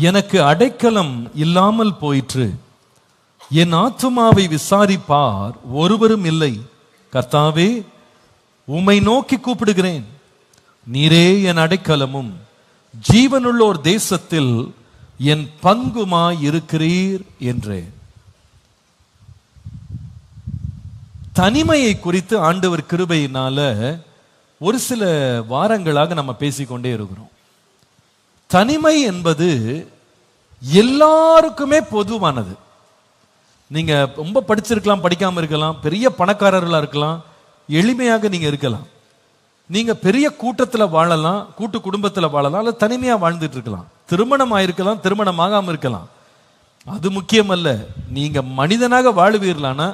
எனக்கு அடைக்கலம் இல்லாமல் போயிற்று. என் ஆத்துமாவை விசாரிப்பார் ஒருவரும் இல்லை. கர்த்தாவே, உம்மை நோக்கி கூப்பிடுகிறேன். நீரே என் அடைக்கலமும் ஜீவனுள்ளோர் தேசத்தில் என் பங்குமாய் இருக்கிறீர் என்றேன். தனிமையை குறித்து ஆண்டவர் கிருபையினால ஒரு சில வாரங்களாக நம்ம பேசிக்கொண்டே இருக்கிறோம். தனிமை என்பது எல்லாருக்குமே பொதுவானது. நீங்க ரொம்ப படிச்சிருக்கலாம், படிக்காம இருக்கலாம், பெரிய பணக்காரர்களா இருக்கலாம், எளிமையாக நீங்க இருக்கலாம், நீங்க பெரிய கூட்டத்துல வாழலாம், கூட்டு குடும்பத்துல வாழலாம், அல்ல தனிமையா வாழ்ந்துட்டு இருக்கலாம், திருமணம் ஆயிருக்கலாம், திருமணம் ஆகாம இருக்கலாம். அது முக்கியமல்ல. நீங்க மனிதனாக வாழுவீர்களானா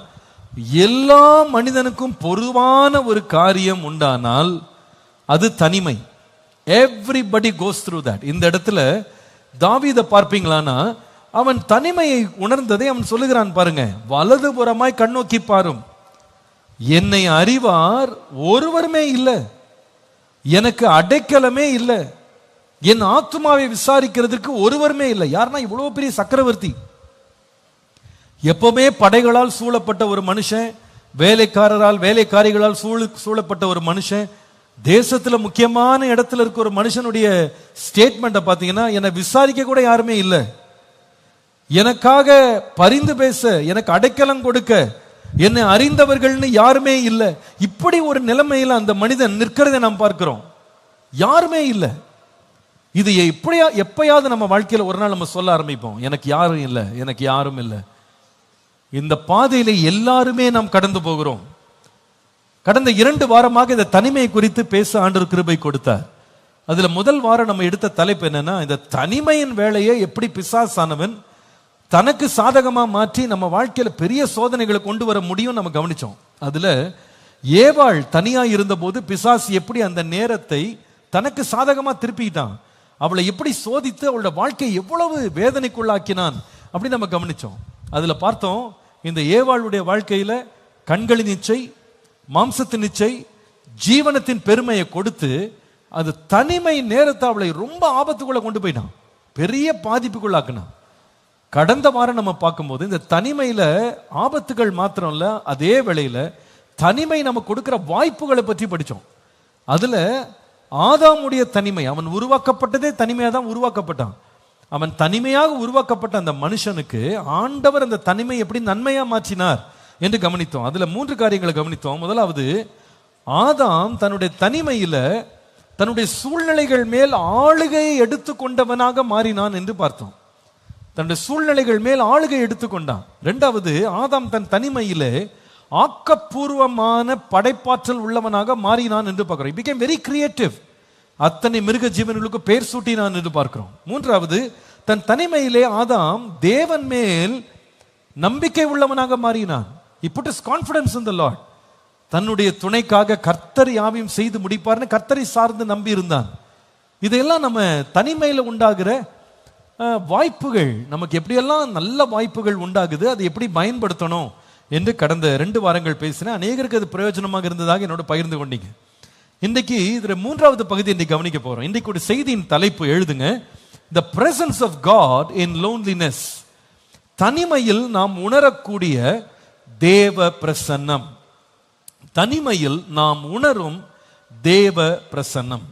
எல்லா மனிதனுக்கும் பொதுவான ஒரு காரியம் உண்டானால் அது தனிமை. Everybody goes through that. இந்த இடத்துல தாவீதை பார்ப்பீங்களானா அவன் தனிமையை உணர்ந்ததை அவன் சொல்லுகிறான் பாருங்க. வலதுபுறமாய் கண்ணோக்கி பாரும், என்னை அறிவார் ஒருவருமே இல்லை, எனக்கு அடைக்கலமே இல்லை, என் ஆத்துமாவை விசாரிக்கிறதுக்கு ஒருவருமே இல்லை. யாருன்னா இவ்வளவு பெரிய சக்கரவர்த்தி, எப்பவுமே படைகளால் சூழப்பட்ட ஒரு மனுஷன், வேலைக்காரரால் வேலைக்காரிகளால் சூழப்பட்ட ஒரு மனுஷன், தேசத்துல முக்கியமான இடத்துல இருக்க ஒரு மனுஷனுடைய ஸ்டேட்மெண்ட்டை பார்த்தீங்கன்னா, என்னை விசாரிக்க கூட யாருமே இல்லை, எனக்காக பரிந்து பேச, எனக்கு அடைக்கலம் கொடுக்க என்னை அறிந்தவர்கள்னு யாருமே இல்லை. இப்படி ஒரு நிலைமையில அந்த மனிதன் நிற்கிறதை நாம் பார்க்கிறோம். யாருமே இல்லை. இது எப்பயாவது நம்ம வாழ்க்கையில ஒரு நாள் நம்ம சொல்ல ஆரம்பிப்போம், எனக்கு யாரும் இல்லை, எனக்கு யாரும் இல்லை. இந்த பாதையில எல்லாருமே நாம் கடந்து போகிறோம். கடந்த 2 வாரமாக இந்த தனிமை குறித்து பேச ஆண்டவர் கிருபை கொடுத்தார். அதுல முதல் வாரம் நம்ம எடுத்த தலைப்பு என்னன்னா, இந்த தனிமையின் வேலையை எப்படி பிசாசானவன் தனக்கு சாதகமா மாற்றி நம்ம வாழ்க்கையில பெரிய சோதனைகளை கொண்டு வர முடியும் நம்ம கவனிச்சோம். அதுல ஏவாள் தனியா இருந்த போது பிசாசு எப்படி அந்த நேரத்தை தனக்கு சாதகமா திருப்பிட்டான், அவளை எப்படி சோதித்து அவளோட வாழ்க்கையை எவ்வளவு வேதனைக்குள்ளாக்கினான் அப்படின்னு நம்ம கவனிச்சோம். அதுல பார்த்தோம், இந்த ஏவாளுடைய வாழ்க்கையில கண்களின் இச்சை, மாம்சத்தின் இச்சை, ஜீவனத்தின் பெருமையை கொடுத்து அது தனிமை நேரத்தை அவளை ரொம்ப ஆபத்துக்குள்ள கொண்டு போயிட்டான், பெரிய பாதிப்புக்குள்ளாக்குனான். கடந்த வாரம் நம்ம பார்க்கும்போது இந்த தனிமையில ஆபத்துகள் மாத்திரம் இல்ல, அதே வேளையில தனிமை நம்ம கொடுக்கிற வாய்ப்புகளை பற்றி படிச்சோம். அதுல ஆதாமுடைய தனிமை, அவன் உருவாக்கப்பட்டதே தனிமையா தான் உருவாக்கப்பட்டான். அவன் தனிமையாக உருவாக்கப்பட்ட அந்த மனுஷனுக்கு ஆண்டவர் அந்த தனிமை எப்படி நன்மையா மாற்றினார் என்று கவனித்தோம். அதுல 3 காரியங்களை கவனித்தோம். முதலாவது, ஆதாம் தன்னுடைய தனிமையில தன்னுடைய சூழ்நிலைகள் மேல் ஆளுகையை எடுத்துக்கொண்டவனாக மாறினான் என்று பார்த்தோம். தன்னுடைய சூழ்நிலைகள் மேல் ஆளுகை எடுத்துக்கொண்டான். 2வது, ஆதாம் தன் தனிமையிலே ஆக்கப்பூர்வமான படைப்பாற்றல் உள்ளவனாக மாறினான் என்று பார்க்கிறோம். He became very creative. அத்தனை மிருக ஜீவன்களுக்கு பெயர் சூட்டினான் என்று பார்க்கிறோம். 3வது, தன் தனிமையிலே ஆதாம் தேவன் மேல் நம்பிக்கை உள்ளவனாக மாறினான். He put his confidence in the Lord. தன்னுடைய துணைக்காக கர்த்தர் யாவையும் செய்து முடிப்பார்னு கர்த்தரை சார்ந்து நம்பி இருந்தான். இதையெல்லாம் நம்ம தனிமையில உண்டாகிற வாய்ப்புகள், நமக்கு எப்படியெல்லாம் நல்ல வாய்ப்புகள் உண்டாகுது, அதை எப்படி பயன்படுத்தணும் என்று கடந்த 2 வாரங்கள் பேசினேன். அநேகருக்கு அது பிரயோஜனமாக இருந்ததாக என்னோட பகிர்ந்து கொண்டீங்க. இன்றைக்கு இதுல 3வது பகுதி இன்றைக்கு கவனிக்க போறோம். இன்றைக்கு ஒரு செய்தியின் தலைப்பு எழுதுங்க, The presence of God in loneliness. தனிமையில் நாம் உணரக்கூடிய தேவ பிரசன்னம். தனிமையில் நாம் உணரும் தேவ பிரசன்னம்.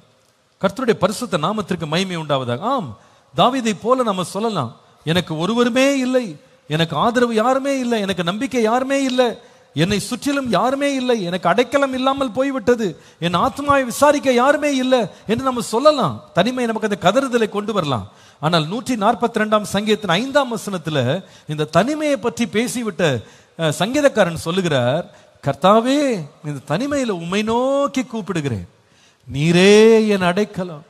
கர்த்தருடைய பரிசுத்த நாமத்திற்கு மகிமை உண்டாவதாக. ஆம், தாவீதை போல நம்ம சொல்லலாம், எனக்கு ஒருவருமே இல்லை, எனக்கு ஆதரவு யாருமே இல்லை, எனக்கு நம்பிக்கை யாருமே இல்லை, என்னை சுற்றிலும் யாருமே இல்லை, எனக்கு அடைக்கலம் இல்லாமல் போய்விட்டது, என் ஆத்மாவை விசாரிக்க யாருமே இல்லை என்று நம்ம சொல்லலாம். தனிமை நமக்கு அந்த கதறுதலை கொண்டு வரலாம். ஆனால் 142ஆம் சங்கீதத்தின் 5ஆம் வசனத்துல இந்த தனிமையை பற்றி பேசிவிட்ட சங்கீதக்காரன் சொல்லுகிறார், கர்த்தாவே, இந்த தனிமையில உம்மை நோக்கி கூப்பிடுகிறேன், நீரே என் அடைக்கலம்,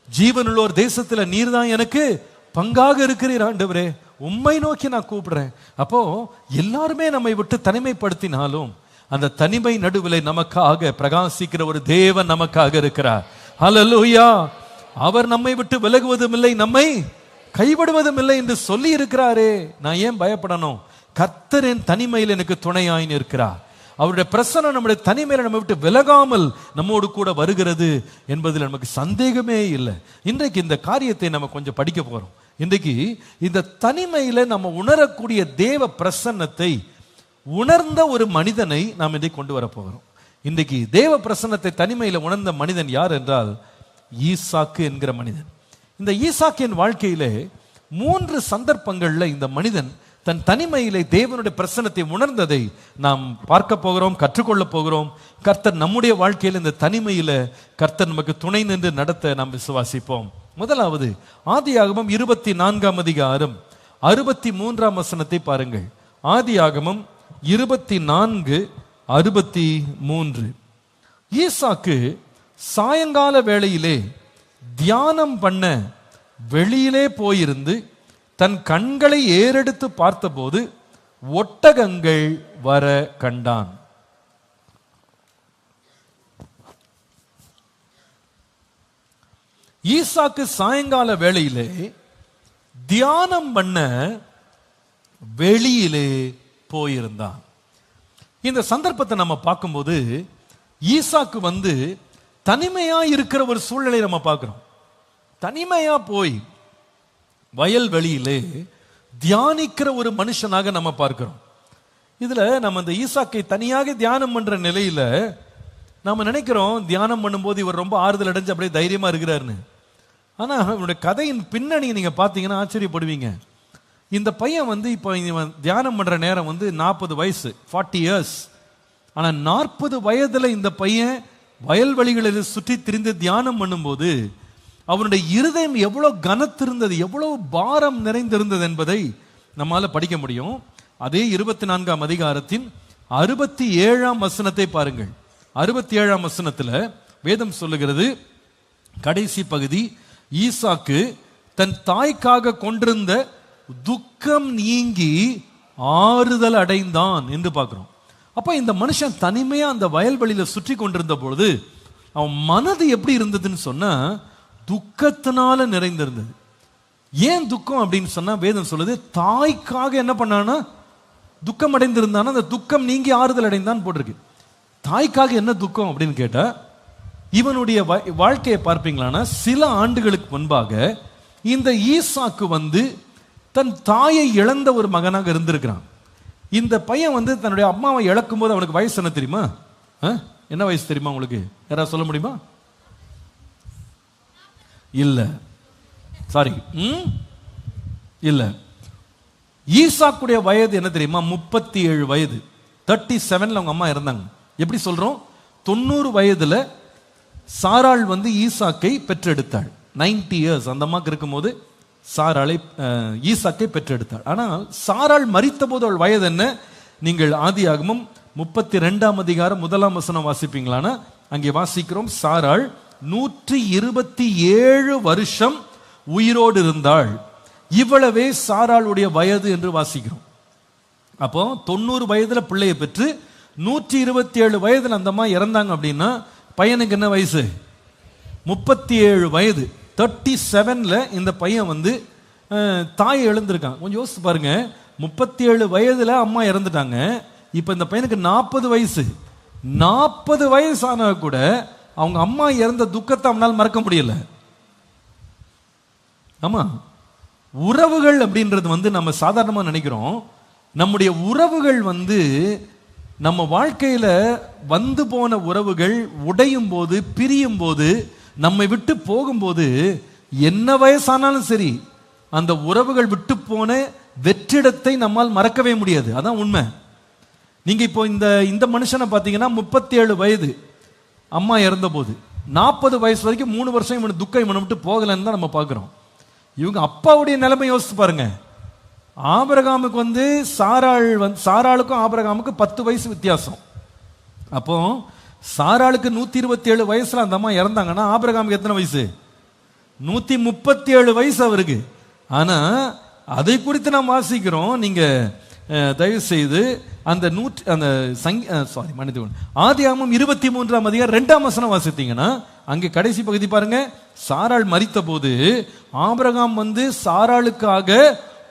ஜீவனுள்ளோர் தேசத்துல நீர் தான் எனக்கு பங்காக இருக்கிறீர் ஆண்டவரே, உம்மை நோக்கி நான் கூப்பிடுறேன். அப்போ எல்லாருமே நம்மை விட்டு தனிமைப்படுத்தினாலும் அந்த தனிமை நடுவில் நமக்காக பிரகாசிக்கிற ஒரு தேவன் நமக்காக இருக்கிறார். ஹல்லேலூயா. அவர் நம்மை விட்டு விலகுவதும் இல்லை, நம்மை கைவிடுவதும் இல்லை என்று சொல்லி இருக்கிறாரே. நான் ஏன் பயப்படணும்? கர்த்தர் என் தனிமையில் எனக்கு துணையாய் இருக்கிறார். அவருடைய பிரசன்னம் நம்முடைய தனிமையில நம்ம விட்டு விலகாமல் நம்மோடு கூட வருகிறது என்பதில் நமக்கு சந்தேகமே இல்லை. இன்றைக்கு இந்த காரியத்தை நம்ம கொஞ்சம் படிக்க போறோம். இன்றைக்கு இந்த தனிமையில நம்ம உணரக்கூடிய தேவ பிரசன்னத்தை உணர்ந்த ஒரு மனிதனை நாம் இன்றைக்கு கொண்டு வர போகிறோம். இன்றைக்கு தேவ பிரசன்னத்தை தனிமையில உணர்ந்த மனிதன் யார் என்றால் ஈசாக்கு என்கிற மனிதன். இந்த ஈசாக்கின் வாழ்க்கையிலே 3 சந்தர்ப்பங்கள்ல இந்த மனிதன் தன் தனிமையிலே தேவனுடைய பிரசன்னத்தை உணர்ந்ததை நாம் பார்க்க போகிறோம், கற்றுக்கொள்ள போகிறோம். கர்த்தர் நம்முடைய வாழ்க்கையில் இந்த தனிமையில கர்த்தர் நமக்கு துணை நின்று நடத்த நாம் விசுவாசிப்போம். முதலாவது ஆதியாகமம் 24ஆம் அதிகாரம் 63ஆம் வசனத்தை பாருங்கள். ஆதியாகமம் 24:63. ஈசாக்கு சாயங்கால வேளையிலே தியானம் பண்ண வெளியிலே போயிருந்து தன் கண்களை ஏறெடுத்து பார்த்தபோது ஒட்டகங்கள் வர கண்டான். ஈசாக்கு சாயங்கால வேளையிலே தியானம் பண்ண வெளியிலே போயிருந்தான். இந்த சந்தர்ப்பத்தை நம்ம பார்க்கும்போது ஈசாக்கு தனிமையா இருக்கிற ஒரு சூழ்நிலை நம்ம பார்க்கிறோம். தனிமையா போய் வயல் வெளியிலே தியானிக்கிற ஒரு மனுஷனாக நம்ம பார்க்கிறோம். இதுல நம்ம இந்த ஈசாக்கை தனியாக தியானம் பண்ற நிலையில நாம நினைக்கிறோம் தியானம் பண்ணும்போது இவர் ரொம்ப ஆறுதல் அடைஞ்சு அப்படியே தைரியமா இருக்கிறாருன்னு. ஆனா இவருடைய கதையின் பின்னணியை நீங்க பார்த்தீங்கன்னா ஆச்சரியப்படுவீங்க. இந்த பையன் இப்போ தியானம் பண்ற நேரம் 40 வயசு, 40 இயர்ஸ். ஆனா 40 வயதுல இந்த பையன் வயல்வெளிகளில் சுற்றி திரிந்து தியானம் பண்ணும்போது அவனுடைய இருதயம் எவ்வளவு கனத்திருந்தது, எவ்வளவு பாரம் நிறைந்திருந்தது என்பதை நம்மால படிக்க முடியும். அதே 24ஆம் அதிகாரத்தின் 67ஆம் வசனத்தை பாருங்கள். 67ஆம் வசனத்துல வேதம் சொல்லுகிறது, கடைசி பகுதி, ஈசாக்கு தன் தாய்க்காக கொண்டிருந்த துக்கம் நீங்கி ஆறுதல் அடைந்தான் என்று பார்க்கிறோம். அப்ப இந்த மனுஷன் தனிமையா அந்த வயல்வெளியில சுற்றி கொண்டிருந்த பொழுது அவன் மனது எப்படி இருந்ததுன்னு சொன்னா துக்கத்தினால நிறைந்திருந்தது. ஏன் துக்கம் அப்படின்னு சொன்னா வேதம் சொல்லுது, தாய்க்காக என்ன பண்ணானா துக்கம் அடைந்திருந்தானா அந்த துக்கம் நீங்கி ஆறுதல் அடைந்தான் போட்டிருக்கு. தாய்க்காக என்ன துக்கம் அப்படின்னு கேட்டா இவனுடைய வாழ்க்கையை பார்ப்பீங்களானா சில ஆண்டுகளுக்கு முன்பாக இந்த ஈசாக்கு தன் தாயை இழந்த ஒரு மகனாக இருந்திருக்கிறான். இந்த பையன் தன்னுடைய அம்மாவை இழக்கும் போது அவனுக்கு வயசு என்ன தெரியுமா? என்ன வயசு தெரியுமா உங்களுக்கு? யாராவது சொல்ல முடியுமா? இல்ல, சாரி, இல்ல. ஈசாக்குடைய வயது என்ன தெரியுமா? 37 வயது. 37ல அவங்க அம்மா இறந்தாங்க. எப்படி சொல்றோம்? 90 வயதுல சாராள் ஈசாக்கை பெற்றெடுத்தாள். 90 இயர்ஸ் அந்த அம்மாக்கு இருக்கும்போது சாராளை ஈசாக்கை பெற்றெடுத்தாள். ஆனால் சாராள் மரித்த போது அவள் வயது என்ன? நீங்கள் ஆதியாகமம் 32ஆம் அதிகாரம் 1ஆம் வசனம் வாசிப்பீங்களானா அங்கே வாசிக்கிறோம், சாராள் 127 வருஷம் உயிரோடு இருந்தாள். இவ்வளவே சாராளுடைய வயது என்று வாசிக்கிறோம். அப்போ 90 வயதுல பிள்ளையை பெற்று 127 வயதுல அந்த அம்மா இறந்தாங்க அப்படின்னா பையனுக்கு என்ன வயசு? 37 வயது. 37ல இந்த பையன் தாயை இழந்திருக்கான். கொஞ்சம் யோசிச்சு பாருங்க, 37 வயதுல அம்மா இறந்துட்டாங்க. இப்ப இந்த பையனுக்கு 40 வயசு. 40 வயசான கூட அவங்க அம்மா இறந்த துக்கத்தை அவனால் மறக்க முடியல. ஆமா, உறவுகள் அப்படின்றது நம்ம சாதாரணமா நினைக்கிறோம். நம்முடைய உறவுகள் நம்ம வாழ்க்கையில போன உறவுகள் உடையும் போது, பிரியும் போது, நம்மை விட்டு போகும்போது என்ன வயசானாலும் சரி அந்த உறவுகள் விட்டு போன வெற்றிடத்தை நம்மால் மறக்கவே முடியாது. அதான் உண்மை. நீங்க இப்போ இந்த மனுஷனை பார்த்தீங்கன்னா 37 வயது அம்மா இறந்த போது 40 வயசு வரைக்கும் 3 வருஷம் இவனு துக்கம் இவனை விட்டு போகலன்னு தான் நம்ம பார்க்கிறோம். இவங்க அப்பாவுடைய நிலைமை யோசிச்சு பாருங்க. ஆபிரகாமுக்கு சாராளுக்கும் ஆபிரகாமுக்கு 10 வயசு வித்தியாசம். அப்போ சாராளுக்கு 127 வயசுல அந்த அம்மா இறந்தாங்கன்னா ஆபிரகாமுக்கு எத்தனை வயசு? 137 வயசு அவருக்கு. ஆனா அதை குறித்து நாம் வாசிக்கிறோம். நீங்க தயவு செய்து அந்த ஆதியாகமம் 23ஆம் அதிகாரம் 2ஆம் வசனம் வாசித்தீங்கன்னா அங்கே கடைசி பகுதி பாருங்க. சாராள் மரித்த போது ஆபிரகாம் சாராளுக்காக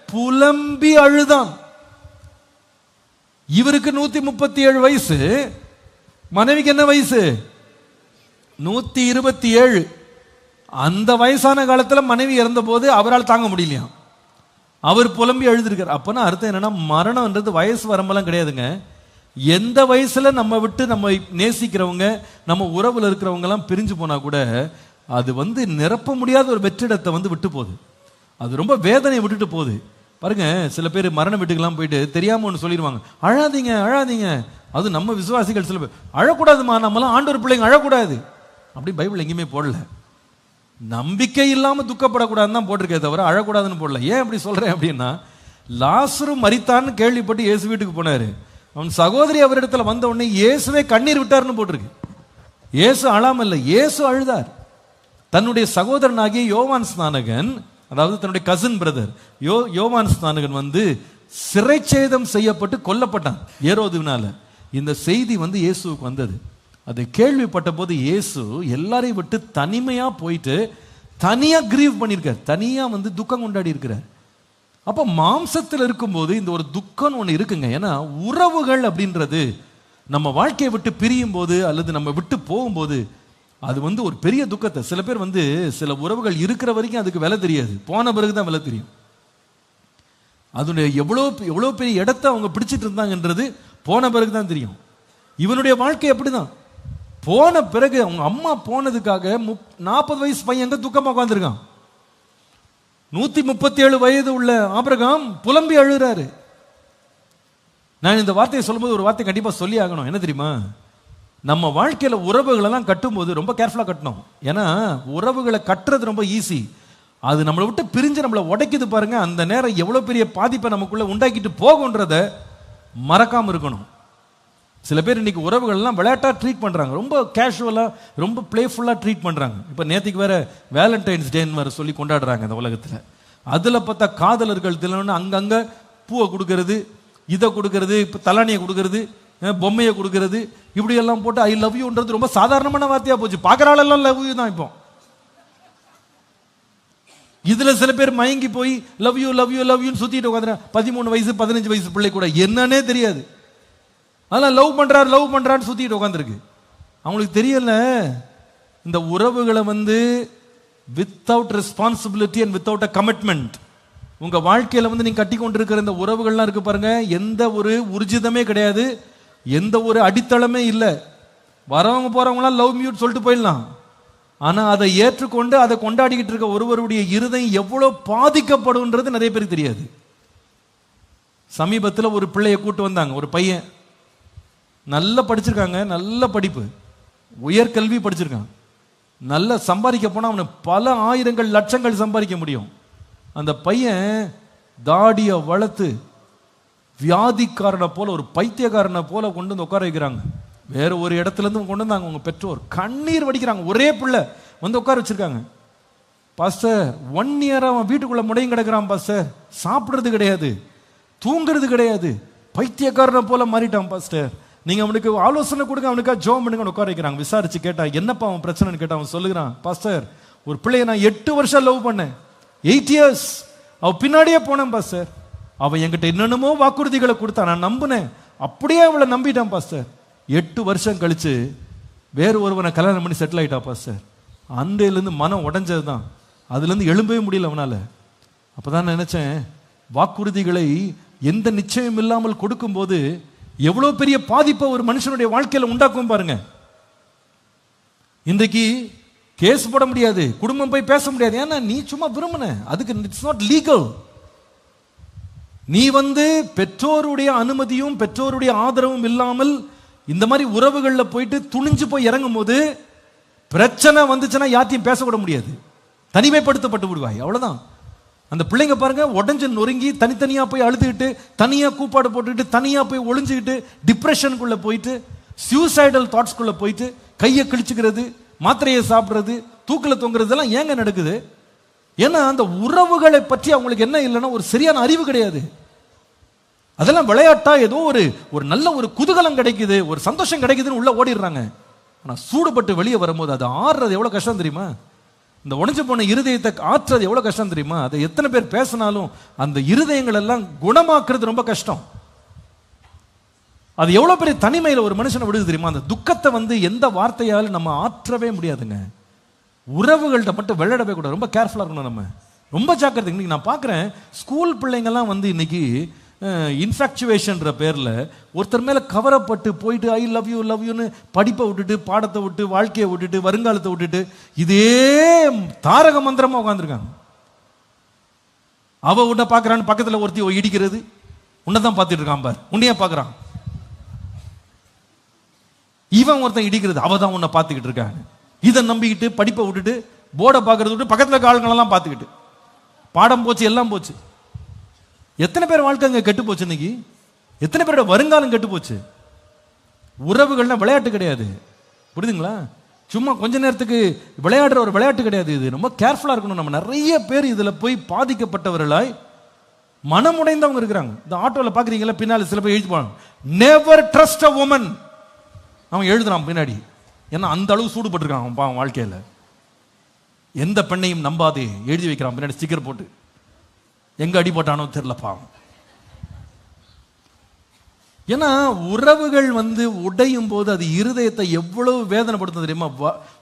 புலம்பி அழுதான். இவருக்கு 137 வயசு, மனைவிக்கு என்ன வயசு? 127. அந்த வயசான காலத்துல மனைவி இறந்த போது அவரால் தாங்க முடியலையா, அவர் புலம்பி எழுதிருக்கார். அப்பனா அர்த்தம் என்னன்னா, மரணம்ன்றது வயசு வரம்பெல்லாம் கிடையாதுங்க. எந்த வயசுல நம்ம விட்டு நம்ம நேசிக்கிறவங்க, நம்ம உறவுல இருக்கிறவங்க எல்லாம் பிரிஞ்சு போனா கூட அது நிரப்ப முடியாத ஒரு வெற்றிடத்தை விட்டு போகுது. அது ரொம்ப வேதனையை விட்டுட்டு போகுது. பாருங்க, சில பேர் மரண வீட்டுக்கெல்லாம் போயிட்டு தெரியாம ஒன்று சொல்லிடுவாங்க, அழாதீங்க அழாதீங்க. அது நம்ம விசுவாசிகள் சில பேர், அழக்கூடாதுமா, நம்மளாம் ஆண்டவர் பிள்ளைங்க அழக்கூடாது அப்படி பைபிள் எங்கேயுமே போடல. நம்பிக்கை இல்லாம துக்கப்படக்கூடாதுன்னு தான் போட்டிருக்கே தவிர அழக்கூடாதுன்னு போடல. ஏன் அப்படி சொல்றேன் அப்படின்னா, லாசரு மரித்தான்னு கேள்விப்பட்டு இயேசு வீட்டுக்கு போனாரு. அவன் சகோதரி அவரிடத்துல வந்த உடனே இயேசுவே கண்ணீர் விட்டார்னு போட்டிருக்கு. இயேசு அழாம இல்லை, இயேசு அழுதார். தன்னுடைய சகோதரனாகிய யோவான் ஸ்நானகன், அதாவது தன்னுடைய கசின் பிரதர் யோவான் ஸ்நானகன் சிறைச்சேதம் செய்யப்பட்டு கொல்லப்பட்டான் ஏரோதுவினால. இந்த செய்தி இயேசுவுக்கு வந்தது. அதை கேள்விப்பட்ட போது இயேசு எல்லாரையும் விட்டு தனிமையா போயிட்டு தனியா கிரீவ் பண்ணியிருக்கார், தனியா துக்கம் கொண்டாடி இருக்கிறார். அப்ப மாம்சத்தில் இருக்கும்போது இந்த ஒரு துக்கம் ஒன்று இருக்குங்க. ஏன்னா உறவுகள் அப்படின்றது நம்ம வாழ்க்கையை விட்டு பிரியும் போது அல்லது நம்ம விட்டு போகும்போது அது ஒரு பெரிய துக்கத்தை, சில பேர் சில உறவுகள் இருக்கிற வரைக்கும் அதுக்கு விலை தெரியாது, போன பிறகுதான் விலை தெரியும். அதனுடைய எவ்வளோ பெரிய இடத்தை அவங்க பிடிச்சிட்டு இருந்தாங்கன்றது போன பிறகுதான் தெரியும். இவனுடைய வாழ்க்கை அப்படிதான். போன பிறகு அவங்க அம்மா போனதுக்காக 40 வயசு பையன் துக்கமா உட்காந்துருக்கான். 137 வயது உள்ள ஆபிரகாம் புலம்பி அழுறாரு. நான் இந்த வார்த்தையை சொல்லும்போது ஒரு வார்த்தை கண்டிப்பா சொல்லி ஆகணும். என்ன தெரியுமா, நம்ம வாழ்க்கையில உறவுகள் எல்லாம் கட்டும்போது ரொம்ப கேர்ஃபுல்லா கட்டணும். ஏன்னா உறவுகளை கட்டுறது ரொம்ப ஈஸி, அது நம்மளை விட்டு பிரிஞ்சு நம்மளை உடைக்குது பாருங்க. அந்த நேரம் எவ்வளவு பெரிய பாதிப்பை நமக்குள்ள உண்டாக்கிட்டு போகுன்றத மறக்காம இருக்கணும். சில பேர் இன்னைக்கு உறவுகள் எல்லாம் விளையாட்டா ட்ரீட் பண்றாங்க, ரொம்ப கேஷுவலா ரொம்ப பிளேஃபுல்லா ட்ரீட் பண்றாங்க. இப்ப நேற்றுக்கு வேற வேலண்டைன்ஸ் டேன்னு வேற சொல்லி கொண்டாடுறாங்க இந்த உலகத்துல. அதுல பார்த்தா காதலர்கள் தினம்னு அங்கங்க பூவை கொடுக்கறது, இதை கொடுக்கறது, இப்ப தலானியை கொடுக்கறது, பொம்மையை கொடுக்கறது, இப்படி எல்லாம் போட்டு ஐ லவ் யூன்றது ரொம்ப சாதாரணமான வார்த்தையா போச்சு. பார்க்கற ஆளெல்லாம் லவ் யூ தான் இப்போ. இதுல சில பேர் மயங்கி போய் love you love you love யூன்னு சுத்திட்டு உட்காந்துற 13 வயசு 15 வயசு பிள்ளை கூட என்னன்னே தெரியாது, அதெல்லாம் லவ் பண்றான்னு சுத்திட்டு உட்காந்துருக்கு. அவங்களுக்கு தெரியல இந்த உறவுகளை without responsibility and without a commitment உங்க வாழ்க்கையில நீங்க கட்டி கொண்டிருக்கிற இந்த உறவுகள்லாம் இருக்கு பாருங்க, எந்த ஒரு ஊர்ஜிதமே கிடையாது, எந்த ஒரு அடித்தளமே இல்லை. வரவங்க போறவங்களாம் லவ் மியூட் சொல்லிட்டு போயிடலாம். ஆனா அதை ஏற்றுக்கொண்டு அதை கொண்டாடிக்கிட்டு இருக்க ஒருவருடைய இருதயம் எவ்வளவு பாதிக்கப்படும்ன்றது நிறைய பேருக்கு தெரியாது. சமீபத்தில் ஒரு பிள்ளைய கூட்டு வந்தாங்க, ஒரு பையன் நல்லா படிச்சிருக்காங்க, நல்ல படிப்பு, உயர்கல்வி படிச்சிருக்கான், நல்லா சம்பாதிக்க போனா அவனை பல ஆயிரங்கள் லட்சங்கள் சம்பாதிக்க முடியும். அந்த பையன் தாடியை வளர்த்து வியாதிக்காரனை போல ஒரு பைத்தியக்காரனை போல கொண்டு வந்து உட்கார வைக்கிறாங்க. வேற ஒரு இடத்துல இருந்து கொண்டு வந்தாங்க அவங்க பெற்றோர், கண்ணீர் வடிக்கிறாங்க. ஒரே பிள்ளை உட்கார வச்சிருக்காங்க. பாஸ்டர் 1 இயர் அவன் வீட்டுக்குள்ள முடையும் கிடக்கிறான் பாஸ்டர், சாப்பிடுறது கிடையாது, தூங்குறது கிடையாது, பைத்தியக்காரனை போல மாறிட்டான் பாஸ்டர், நீங்க அவனுக்கு ஆலோசனை கொடுங்க, அவனுக்கா ஜோம் பண்ணுங்க உட்கார வைக்கிறாங்க. விசாரிச்சு கேட்டா என்னப்பா அவன் பிரச்சனைன்னு கேட்டா அவன் சொல்லுகிறான், பாஸ்டர் ஒரு பிள்ளைய நான் 8 வருஷம் லவ் பண்ணேன், 8 இயர்ஸ் அவ பின்னாடியே போனேன் பாஸ்டர், அவன் என்கிட்ட என்னென்னமோ வாக்குறுதிகளை கொடுத்தான், நான் நம்பினேன், அப்படியே அவளை நம்பிட்டான் பாஸ்டர், 8 வருஷம் கழிச்சு வேறு ஒருவனை கல்யாணம் பண்ணி செட்டில் ஆயிட்டா பாஸ்டர். அன்றையிலேருந்து மனம் உடைஞ்சது தான், அதுலேருந்து எழும்பவே முடியல அவனால. அப்பதான் நினைச்சேன், வாக்குறுதிகளை எந்த நிச்சயம் இல்லாமல் கொடுக்கும்போது எவ்வளவு பெரிய பாதிப்பை ஒரு மனுஷனுடைய வாழ்க்கையில உண்டாக்கும் பாருங்க. இன்றைக்கு கேஸ் போட முடியாது, குடும்பம் போய் பேச முடியாது, ஏன்னா நீ சும்மா விரும்பின, அதுக்கு இட்ஸ் நாட் லீகல். நீ பெற்றோருடைய அனுமதியும் பெற்றோருடைய ஆதரவும் இல்லாமல் இந்த மாதிரி உறவுகள்ல போயிட்டு துணிஞ்சு போய் இறங்கும் போது பிரச்சனை வந்துச்சுன்னா யாத்தையும் பேசக்கூட முடியாது, தனிமைப்படுத்தப்பட்டு விடுவாய், அவ்வளவுதான். அந்த பிள்ளைங்க பாருங்க உடஞ்சு நொறுங்கி தனித்தனியா போய் அழுதுகிட்டு, தனியா கூப்பாடு போட்டுக்கிட்டு, தனியா போய் ஒளிஞ்சுக்கிட்டு, டிப்ரெஷனுக்குள்ள போயிட்டு, சூசைடல் தாட்ஸ்குள்ள போயிட்டு, கையை கிழிச்சுக்கிறது, மாத்திரையை சாப்பிடுறது, தூக்கில தொங்குறது எல்லாம் ஏங்க நடக்குது? ஏன்னா அந்த உறவுகளை பற்றி அவங்களுக்கு என்ன இல்லைன்னா ஒரு சரியான அறிவு கிடையாது. அதெல்லாம் விளையாட்டா ஏதோ ஒரு நல்ல ஒரு குதூகலம் கிடைக்குது, ஒரு சந்தோஷம் கிடைக்குதுன்னு உள்ள ஓடிடுறாங்க. ஆனா சூடுபட்டு வெளியே வரும்போது அது ஆறுறது எவ்வளவு கஷ்டம் தெரியுமா? இந்த உடைஞ்சு போன இருதயத்தை ஆற்றுறது எவ்வளவு கஷ்டம் தெரியுமா? அதை எத்தனை பேர் பேசினாலும் அந்த இருதயங்கள் எல்லாம் குணமாக்குறது ரொம்ப கஷ்டம். அது எவ்வளவு பெரிய தனிமையில ஒரு மனுஷனை விடுது தெரியுமா? அந்த துக்கத்தை எந்த வார்த்தையாலும் நம்ம ஆற்றவே முடியாதுங்க. உறவுகள்கிட்ட மட்டும் விளையாடவே கூடாது. ரொம்ப கேர்ஃபுல்லாக இருக்கணும். நம்ம ரொம்ப ஜாக்கிரதை. இன்னைக்கு நான் பார்க்குறேன் ஸ்கூல் பிள்ளைங்கள்லாம் வந்து இன்னைக்கு இன்ஃபேக்சுவேஷன்ற பேரில் ஒருத்தர் மேலே கவரப்பட்டு போயிட்டு ஐ லவ் யூ லவ் யூன்னு படிப்பை விட்டுட்டு, பாடத்தை விட்டு, வாழ்க்கையை விட்டுட்டு, வருங்காலத்தை விட்டுட்டு இதே தாரக மந்திரமாக உட்காந்துருக்காங்க. அவ உன்னை பார்க்குறான்னு பக்கத்தில் ஒருத்தி இடிக்கிறது, உன்னை தான் பார்த்துட்டு இருக்கான் பார், உன்னையே பார்க்குறான். இவன் ஒருத்தன் இடிக்கிறது, அவ தான் உன்னை பார்த்துக்கிட்டு இருக்காங்க. இதை நம்பிக்கிட்டு படிப்பை விட்டுட்டு, போர்டை பார்க்கறது விட்டு, பக்கத்தில் காலங்களெல்லாம் பார்த்துக்கிட்டு பாடம் போச்சு, எல்லாம் போச்சு. எத்தனை பேர் வாழ்க்கை அங்கே கெட்டு போச்சு இன்னைக்கு? எத்தனை பேரோட வருங்காலம் கெட்டு போச்சு? உறவுகள்னா விளையாட்டு கிடையாது, புரியுதுங்களா? சும்மா கொஞ்ச நேரத்துக்கு விளையாடுற ஒரு விளையாட்டு கிடையாது. இது ரொம்ப கேர்ஃபுல்லாக இருக்கணும். நம்ம நிறைய பேர் இதில் போய் பாதிக்கப்பட்டவர்களாய் மனமுடைந்தவங்க இருக்கிறாங்க. இந்த ஆட்டோவில் பார்க்குறீங்களா, பின்னால் சில பேர் எழுதி போனாங்க, நெவர் ட்ரஸ்ட் அ வுமன். அவன் எழுதுறான் பின்னாடி, ஏன்னா அந்த அளவு சூடுபட்டுருக்கான் அவன் பாவம் வாழ்க்கையில். எந்த பெண்ணையும் நம்பாதே எழுதி வைக்கிறான் பின்னாடி ஸ்டிக்கர் போட்டு. எங்க அடிபட்டானோ தெரியல பாவம். ஏன்னா உறவுகள் வந்து உடையும் போது அது இருதயத்தை எவ்வளவு வேதனைப்படுத்த தெரியுமா?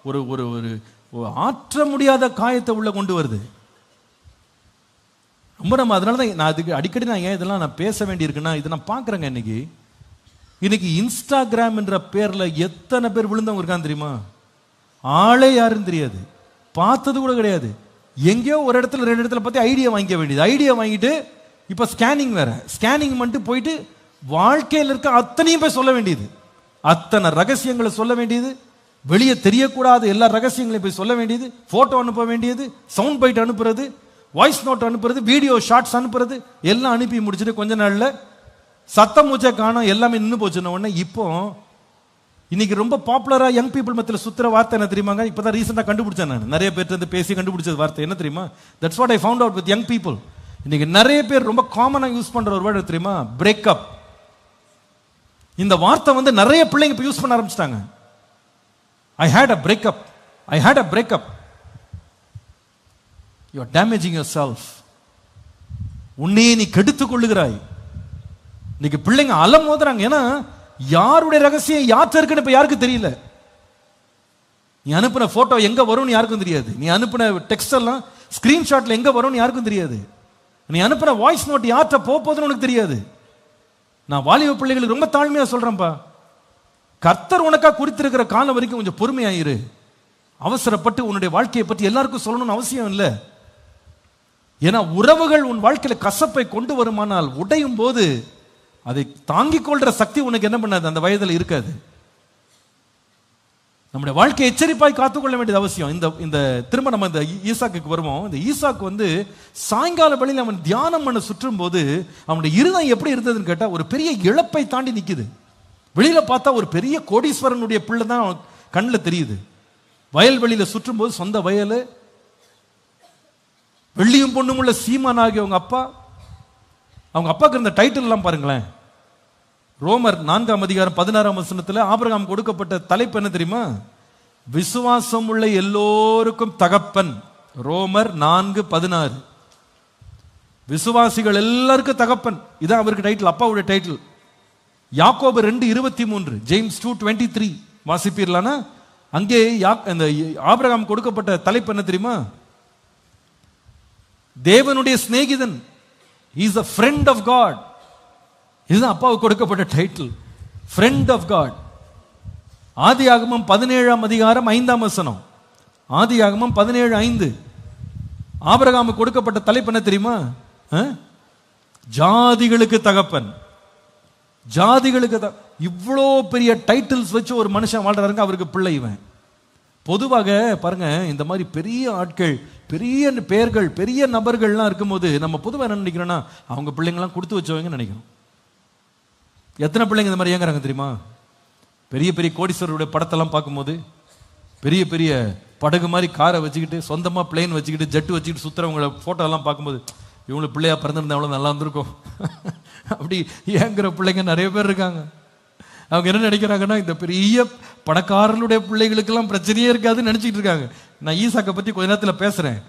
ஒரு ஒரு ஒரு ஆற்ற முடியாத காயத்தை உள்ள கொண்டு வருது. ரொம்ப நம்ம அதனால தான் நான் அதுக்கு அடிக்கடி நான் ஏன் இதெல்லாம் நான் பேச வேண்டியிருக்குன்னா, இதை நான் பார்க்குறேங்க. இன்னைக்கு இன்ஸ்டாகிராம் என்ற பேர்ல எத்தனை பேர் விழுந்தவங்க இருக்கான்னு தெரியுமா? ஆளே யாருன்னு தெரியாது, பார்த்தது கூட கிடையாது. எங்கேயோ ஒரு இடத்துல 2 இடத்துல பார்த்து ஐடியா வாங்கிக்க வேண்டியது. ஐடியா வாங்கிட்டு இப்போ ஸ்கேனிங் வேற, ஸ்கேனிங் பண்ணிட்டு போயிட்டு வாழ்க்கையில் இருக்க அத்தனையும் போய் சொல்ல வேண்டியது. அத்தனை ரகசியங்களை சொல்ல வேண்டியது, வெளியே தெரியக்கூடாது எல்லா ரகசியங்களையும் போய் சொல்ல வேண்டியது, போட்டோ அனுப்ப வேண்டியது, சவுண்ட் பைட் அனுப்புறது, வாய்ஸ் நோட் அனுப்புறது, வீடியோ ஷார்ட்ஸ் அனுப்புறது, எல்லாம் அனுப்பி முடிச்சுட்டு கொஞ்ச நாள்ல சத்தம் மூச்சை காணும், எல்லாமே நின்று போச்சுன்ன உடனே இப்போ இன்னைக்கு ரொம்ப பாப்புலரா யங் பீப்புள் மத்தியில் சுத்துற வார்த்தை என்ன தெரியுமாங்க? இப்பதான் ரீசெண்டா கண்டுபிடிச்சேன் நான், நிறைய பேர் பேசி கண்டுபிடிச்சது வார்த்தை என்ன தெரியுமா? That's what I found out with young people. இன்னைக்கு நிறைய பேர் ரொம்ப காமனா யூஸ் பண்ற ஒரு வேர்டு தெரியுமா? பிரேக்கப். இந்த வார்த்தை வந்து நிறைய பிள்ளைங்க இப்ப யூஸ் பண்ண ஆரம்பிச்சிட்டாங்க. I hate a breakup, I hate a breakup. You are damaging yourself. உன்னையே நீ கெடுத்துக் கொள்ளுகிறாய். இன்னைக்கு பிள்ளைங்க அலமோதுறாங்க. ஏன்னா யாருடைய ரகசியம் யார்கிட்ட இருக்குன்னு இப்ப யாருக்கு தெரியல. நீ அனுப்பின போட்டோ எங்க வரும்னு யாருக்கும் தெரியாது. நீ அனுப்பின டெக்ஸ்ட் எல்லாம் ஸ்கிரீன்ஷாட்ல எங்க வரும்னு யாருக்கும் தெரியாது. நீ அனுப்பின வாய்ஸ் நோட் யார்கிட்ட போகுதுன்னு உனக்கு தெரியாது. நான் வாலிப பிள்ளைகளுக்கு ரொம்ப தாழ்மையா சொல்றேன்ப்பா, கர்த்தர் உனக்கா குறித்திருக்கிற காலம் வரைக்கும் கொஞ்சம் பொறுமையாயிரு. அவசரப்பட்டு உன்னுடைய வாழ்க்கையை பற்றி எல்லாருக்கும் சொல்லணும்னு அவசியம் இல்லை. ஏன்னா உறவுகள் உன் வாழ்க்கையில கசப்பை கொண்டு வருமானால் உடையும் போது அதை தாங்கிக் கொள்ற சக்தி உனக்கு என்ன பண்ணாது, அந்த வயதில் இருக்காது. நம்முடைய வாழ்க்கையை எச்சரிப்பாய் காத்துக்கொள்ள வேண்டியது அவசியம். இந்த திரும்ப நம்ம இந்த ஈசாக்கு வருவோம். இந்த ஈசாக்கு வந்து சாயங்கால வேளையில் அவன் தியானம் பண்ண சுற்றும் போது அவனுடைய இருதயம் எப்படி இருந்ததுன்னு கேட்டா, ஒரு பெரிய இழப்பை தாண்டி நிக்குது. வெளியில பார்த்தா ஒரு பெரிய கோடீஸ்வரனுடைய பிள்ளை தான் கண்ணில் தெரியுது. வயல்வெளியில சுற்றும் போது சொந்த வயல், வெள்ளியும் பொண்ணும் உள்ள சீமான் ஆகிய அவங்க அப்பாக்கு இருந்த டைட்டில் எல்லாம் பாருங்களேன். ரோமர் 4:16 ஆபிரகாம் கொடுக்கப்பட்ட தலைப்பு என்ன தெரியுமா? விசுவாசம் உள்ள எல்லோருக்கும் தகப்பன். ரோமர் 4:16. விசுவாசிகள் எல்லாருக்கும் தகப்பன், இதான் அவருக்கு டைட்டில், அப்பாவுடைய டைட்டில். யாக்கோபு 2:23, ஜேம்ஸ் 2:23 வாசிப்பீர்களானா? அங்கே இந்த ஆபிரகாம் கொடுக்கப்பட்ட தலைப்பு என்ன தெரியுமா? தேவனுடைய சிநேகிதன். He is a friend of God. இதுதான் அப்பாவுக்கு கொடுக்கப்பட்ட டைட்டில், ஃப்ரெண்ட் ஆஃப் காட். ஆதியாகமம் 17:5. ஆதியாகமம் 17:5 ஆபிரகாமுக்கு கொடுக்கப்பட்ட தலைப்பு என்ன தெரியுமா? ஜாதிகளுக்கு தகப்பன். ஜாதிகளுக்கு இவ்வளோ பெரிய டைட்டில்ஸ் வச்சு ஒரு மனுஷன் வாழ்றாருங்க, அவருக்கு பிள்ளை இவன். பொதுவாக பாருங்க, இந்த மாதிரி பெரிய ஆட்கள், பெரிய பெயர்கள், பெரிய நபர்கள்லாம் இருக்கும்போது நம்ம பொதுவாக என்ன நினைக்கிறோன்னா, அவங்க பிள்ளைங்களாம் கொடுத்து வச்சவங்க நினைக்கிறோம். எத்தனை பிள்ளைங்க இந்த மாதிரி ஏங்குறாங்க தெரியுமா? பெரிய பெரிய கோடீஸ்வரருடைய படத்தெல்லாம் பார்க்கும்போது, பெரிய பெரிய படகு மாதிரி காரை வச்சுக்கிட்டு, சொந்தமாக பிளேன் வச்சுக்கிட்டு, ஜெட்டு வச்சுக்கிட்டு சுற்றுறவங்கள ஃபோட்டோலாம் பார்க்கும்போது, இவங்களுக்கு பிள்ளையா பிறந்திருந்தா எவ்வளோ நல்லா இருந்திருக்கும் அப்படி ஏங்குற பிள்ளைங்க நிறைய பேர் இருக்காங்க. அவங்க என்ன நினைக்கிறாங்கன்னா, இந்த பெரிய பணக்காரர்களுடைய பிள்ளைகளுக்கெல்லாம் பிரச்சனையே இருக்காதுன்னு நினைச்சிட்டு இருக்காங்க. நான் ஈசாக்கை பற்றி கொஞ்ச நேரத்தில் பேசுறேன்.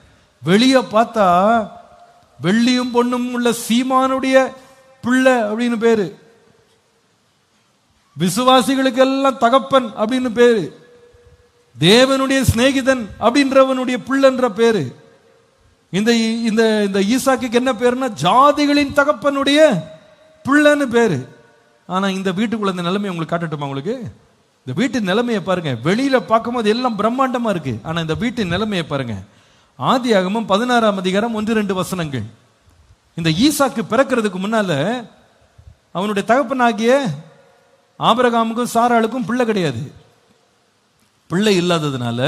வெளியே பார்த்தா வெள்ளியும் பொண்ணும் உள்ள சீமானுடைய பிள்ளை அப்படின்னு பேரு, விசுவாசிகளுக்கு எல்லாம் தகப்பன் அப்படின்னு பேரு. தேவனுடைய சிநேகிதன் அப்படின்றவனுடைய பிள்ளைன்ற பேரு. இந்த இந்த இந்த ஈசாக்குக்கு என்ன பேருன்னா ஜாதிகளின் தகப்பனுடைய பிள்ளைன்னு பேரு. ஆனா இந்த வீட்டுக்குள்ள இந்த நிலைமை உங்களுக்கு காட்டட்டுமா? உங்களுக்கு இந்த வீட்டின் நிலைமையை பாருங்க. வெளியில பார்க்கும்போது எல்லாம் பிரம்மாண்டமா இருக்கு. ஆனா இந்த வீட்டின் நிலைமையை பாருங்க. ஆதியாகமம் 16ஆம் அதிகாரம் 1-2 வசனங்கள். இந்த ஈசாக்கு பிறக்கிறதுக்கு முன்னால அவனுடைய தகப்பனாகிய ஆபிரகாமுக்கும் சாராளுக்கும் பிள்ளை கிடையாது. பிள்ளை இல்லாததுனால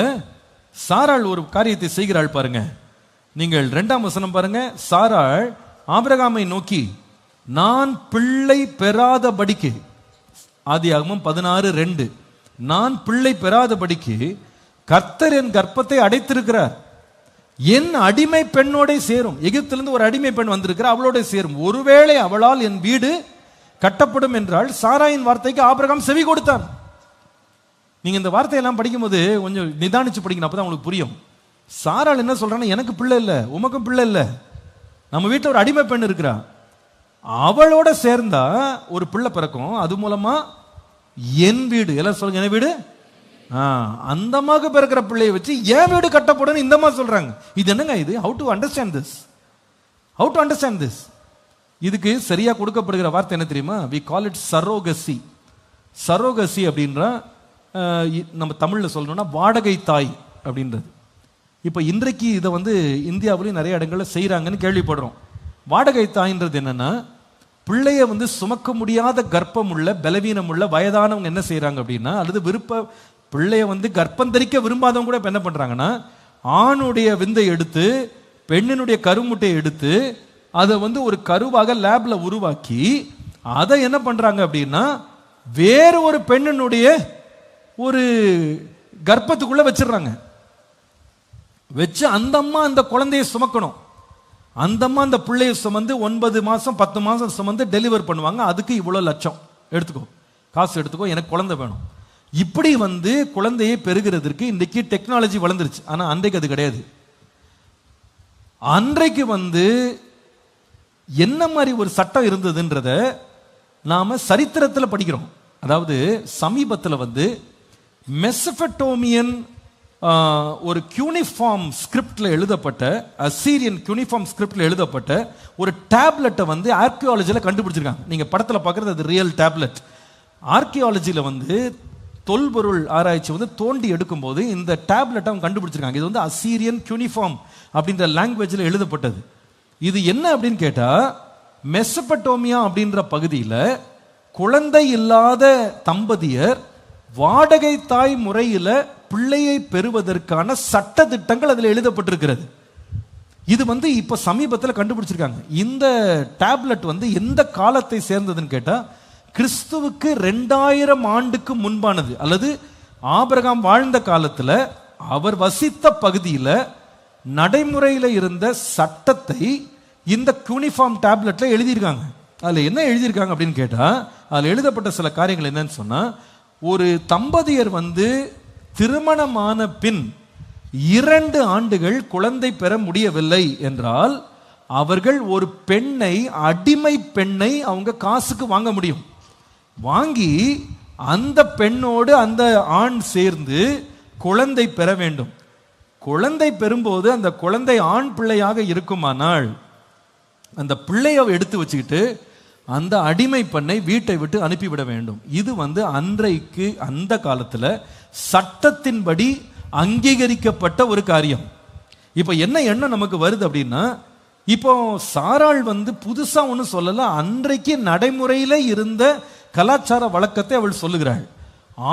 சாராள் ஒரு காரியத்தை செய்கிறாள் பாருங்க. நீங்கள் 2ஆம் வசனம் பாருங்க. சாராள் ஆபிரகாமை நோக்கி, நான் பிள்ளை பெறாதபடிக்கு, ஆதியாகமம் 16:2, நான் பிள்ளை பெறாதபடிக்கு கர்த்தர் என் கர்ப்பத்தை அடைத்திருக்கிறார், என் அடிமை பெண்ணோட சேரும். எகிப்திலிருந்து ஒரு அடிமை பெண் வந்திருக்கிறார், அவளோட சேரும். ஒருவேளை அவளால் என் வீடு கட்டப்படும் என்றால் சாராயின் வார்த்தைக்கு ஆபிரகாம் செவி கொடுத்தான். நீங்க இந்த வார்த்தையெல்லாம் படிக்கும்போது கொஞ்சம் நிதானிச்சு படிக்கணும், அப்பதான் உங்களுக்கு புரியும். சாராள் என்ன சொல்றான்னா, எனக்கு பிள்ளை இல்லை, உமக்கும் பிள்ளை இல்லை, நம்ம வீட்டில் ஒரு அடிமை பெண் இருக்கிறா, அவளோட சேர்ந்தா ஒரு பிள்ளை பிறக்கும், அது மூலமா என் வீடு, எல்லாம் சொல்லுங்க என் வீடு, அந்த அம்மாவுக்கு பிறக்கிற பிள்ளையை வச்சு என் வீடு கட்டப்படும் இந்த மாதிரி சொல்றாங்க. இது என்னங்க இது? How to understand this? How to understand this? இதுக்கு சரியா கொடுக்கப்படுகிற வார்த்தை என்ன தெரியுமா? We call it surrogacy. Surrogacy அப்படின்ற நம்ம தமிழ்ல சொல்லணும்னா வாடகை தாய் அப்படின்றது. இப்போ இன்றைக்கு இதை இந்தியாவிலையும் நிறைய இடங்கள்ல செய்யறாங்கன்னு கேள்விப்படுறோம். வாடகை தாய்ன்றது என்னன்னா, பிள்ளைய சுமக்க முடியாத கர்ப்பம் உள்ள பலவீனம் உள்ள வயதானவங்க என்ன செய்யறாங்க அப்படின்னா, அல்லது பிள்ளைய கர்ப்பம் தரிக்க விரும்பாதவங்க கூட என்ன பண்றாங்கன்னா, ஆணுடைய விந்தை எடுத்து பெண்ணினுடைய கருமுட்டையை எடுத்து அதை ஒரு கருவாக லேப்ல உருவாக்கி அதை என்ன பண்றாங்க அப்படின்னா, வேற ஒரு பெண்ணினுடைய ஒரு கர்ப்பத்துக்குள்ள வச்சிடறாங்க. வச்சு அந்த அம்மா அந்த குழந்தையை சுமக்கணும். அந்த அம்மா அந்த பிள்ளையை சுமந்து 9 மாசம் 10 மாசம் சுமந்து டெலிவர் பண்ணுவாங்க. அதுக்கு இவ்வளவு லட்சம் எடுத்துக்கோ, காசு எடுத்துக்கோ, எனக்கு குழந்தை வேணும். இப்படி குழந்தையை பெறுகிறதுக்கு இன்றைக்கு டெக்னாலஜி வளர்ந்துருச்சு. ஆனா அன்றைக்கு அது கிடையாது. அன்றைக்கு என்ன மாதிரி ஒரு சட்டம் இருந்ததுன்றத நாம சரித்திரத்தில் படிக்கிறோம். அதாவது சமீபத்தில் மெசபடோமியன் ஒரு கியூனிஃபார்ம் ஸ்கிரிப்ட்ல எழுதப்பட்ட, அசீரியன் கியூனிஃபார்ம் ஸ்கிரிப்ட்ல எழுதப்பட்ட ஒரு டேப்லெட்டை ஆர்கியாலஜியில் கண்டுபிடிச்சிருக்காங்க. நீங்க படத்தில் பார்க்கறது அது ரியல் டேப்லெட். ஆர்கியாலஜியில் தொல்பொருள் ஆராய்ச்சி தோண்டி எடுக்கும் போது இந்த டேப்லெட்டை அவங்க கண்டுபிடிச்சிருக்காங்க. இது அசீரியன் கியூனிஃபார்ம் அப்படின்ற லாங்குவேஜில் எழுதப்பட்டது. இது என்ன அப்படின்னு கேட்டா, மெசபடோமியா அப்படின்ற பகுதியில் குழந்தை இல்லாத தம்பதியர் வாடகை தாய் முறையில் பிள்ளையை பெறுவதற்கான சட்ட திட்டங்கள் அதில் எழுதப்பட்டிருக்கிறது. இது இப்ப சமீபத்தில் கண்டுபிடிச்சிருக்காங்க. இந்த டேப்லெட் எந்த காலத்தை சேர்ந்ததுன்னு கேட்டா, கிறிஸ்துவுக்கு 2000 ஆண்டுக்கு முன்பானது, அல்லது ஆபிரகாம் வாழ்ந்த காலத்தில் அவர் வசித்த பகுதியில் நடைமுறையில் இருந்த சட்டத்தை இந்த யூனிஃபார்ம் டேப்லெட்ல எழுதியிருக்காங்க. அதில் என்ன எழுதியிருக்காங்க அப்படின்னு கேட்டா, அதில் எழுதப்பட்ட சில காரியங்கள் என்னன்னு சொன்னா, ஒரு தம்பதியர் திருமணமான பின் 2 ஆண்டுகள் குழந்தை பெற முடியவில்லை என்றால் அவர்கள் ஒரு பெண்ணை, அடிமை பெண்ணை அவங்க காசுக்கு வாங்க முடியும். வாங்கி அந்த பெண்ணோடு அந்த ஆண் சேர்ந்து குழந்தை பெற வேண்டும். குழந்தை பெறும்போது அந்த குழந்தை ஆண் பிள்ளையாக இருக்குமானால் அந்த பிள்ளையை எடுத்து வச்சுக்கிட்டு அந்த அடிமை பெண்ணை வீட்டை விட்டு அனுப்பிவிட வேண்டும். இது அன்றைக்கு அந்த காலத்துல சட்டத்தின்படி அங்கீகரிக்கப்பட்ட ஒரு காரியம். இப்ப என்ன எண்ணம் நமக்கு வருது அப்படின்னா, இப்போ சாராள் புதுசா ஒண்ணு சொல்லல, அன்றைக்கு நடைமுறையில இருந்த கலாச்சார வழக்கத்தை அவள் சொல்லுகிறாள்.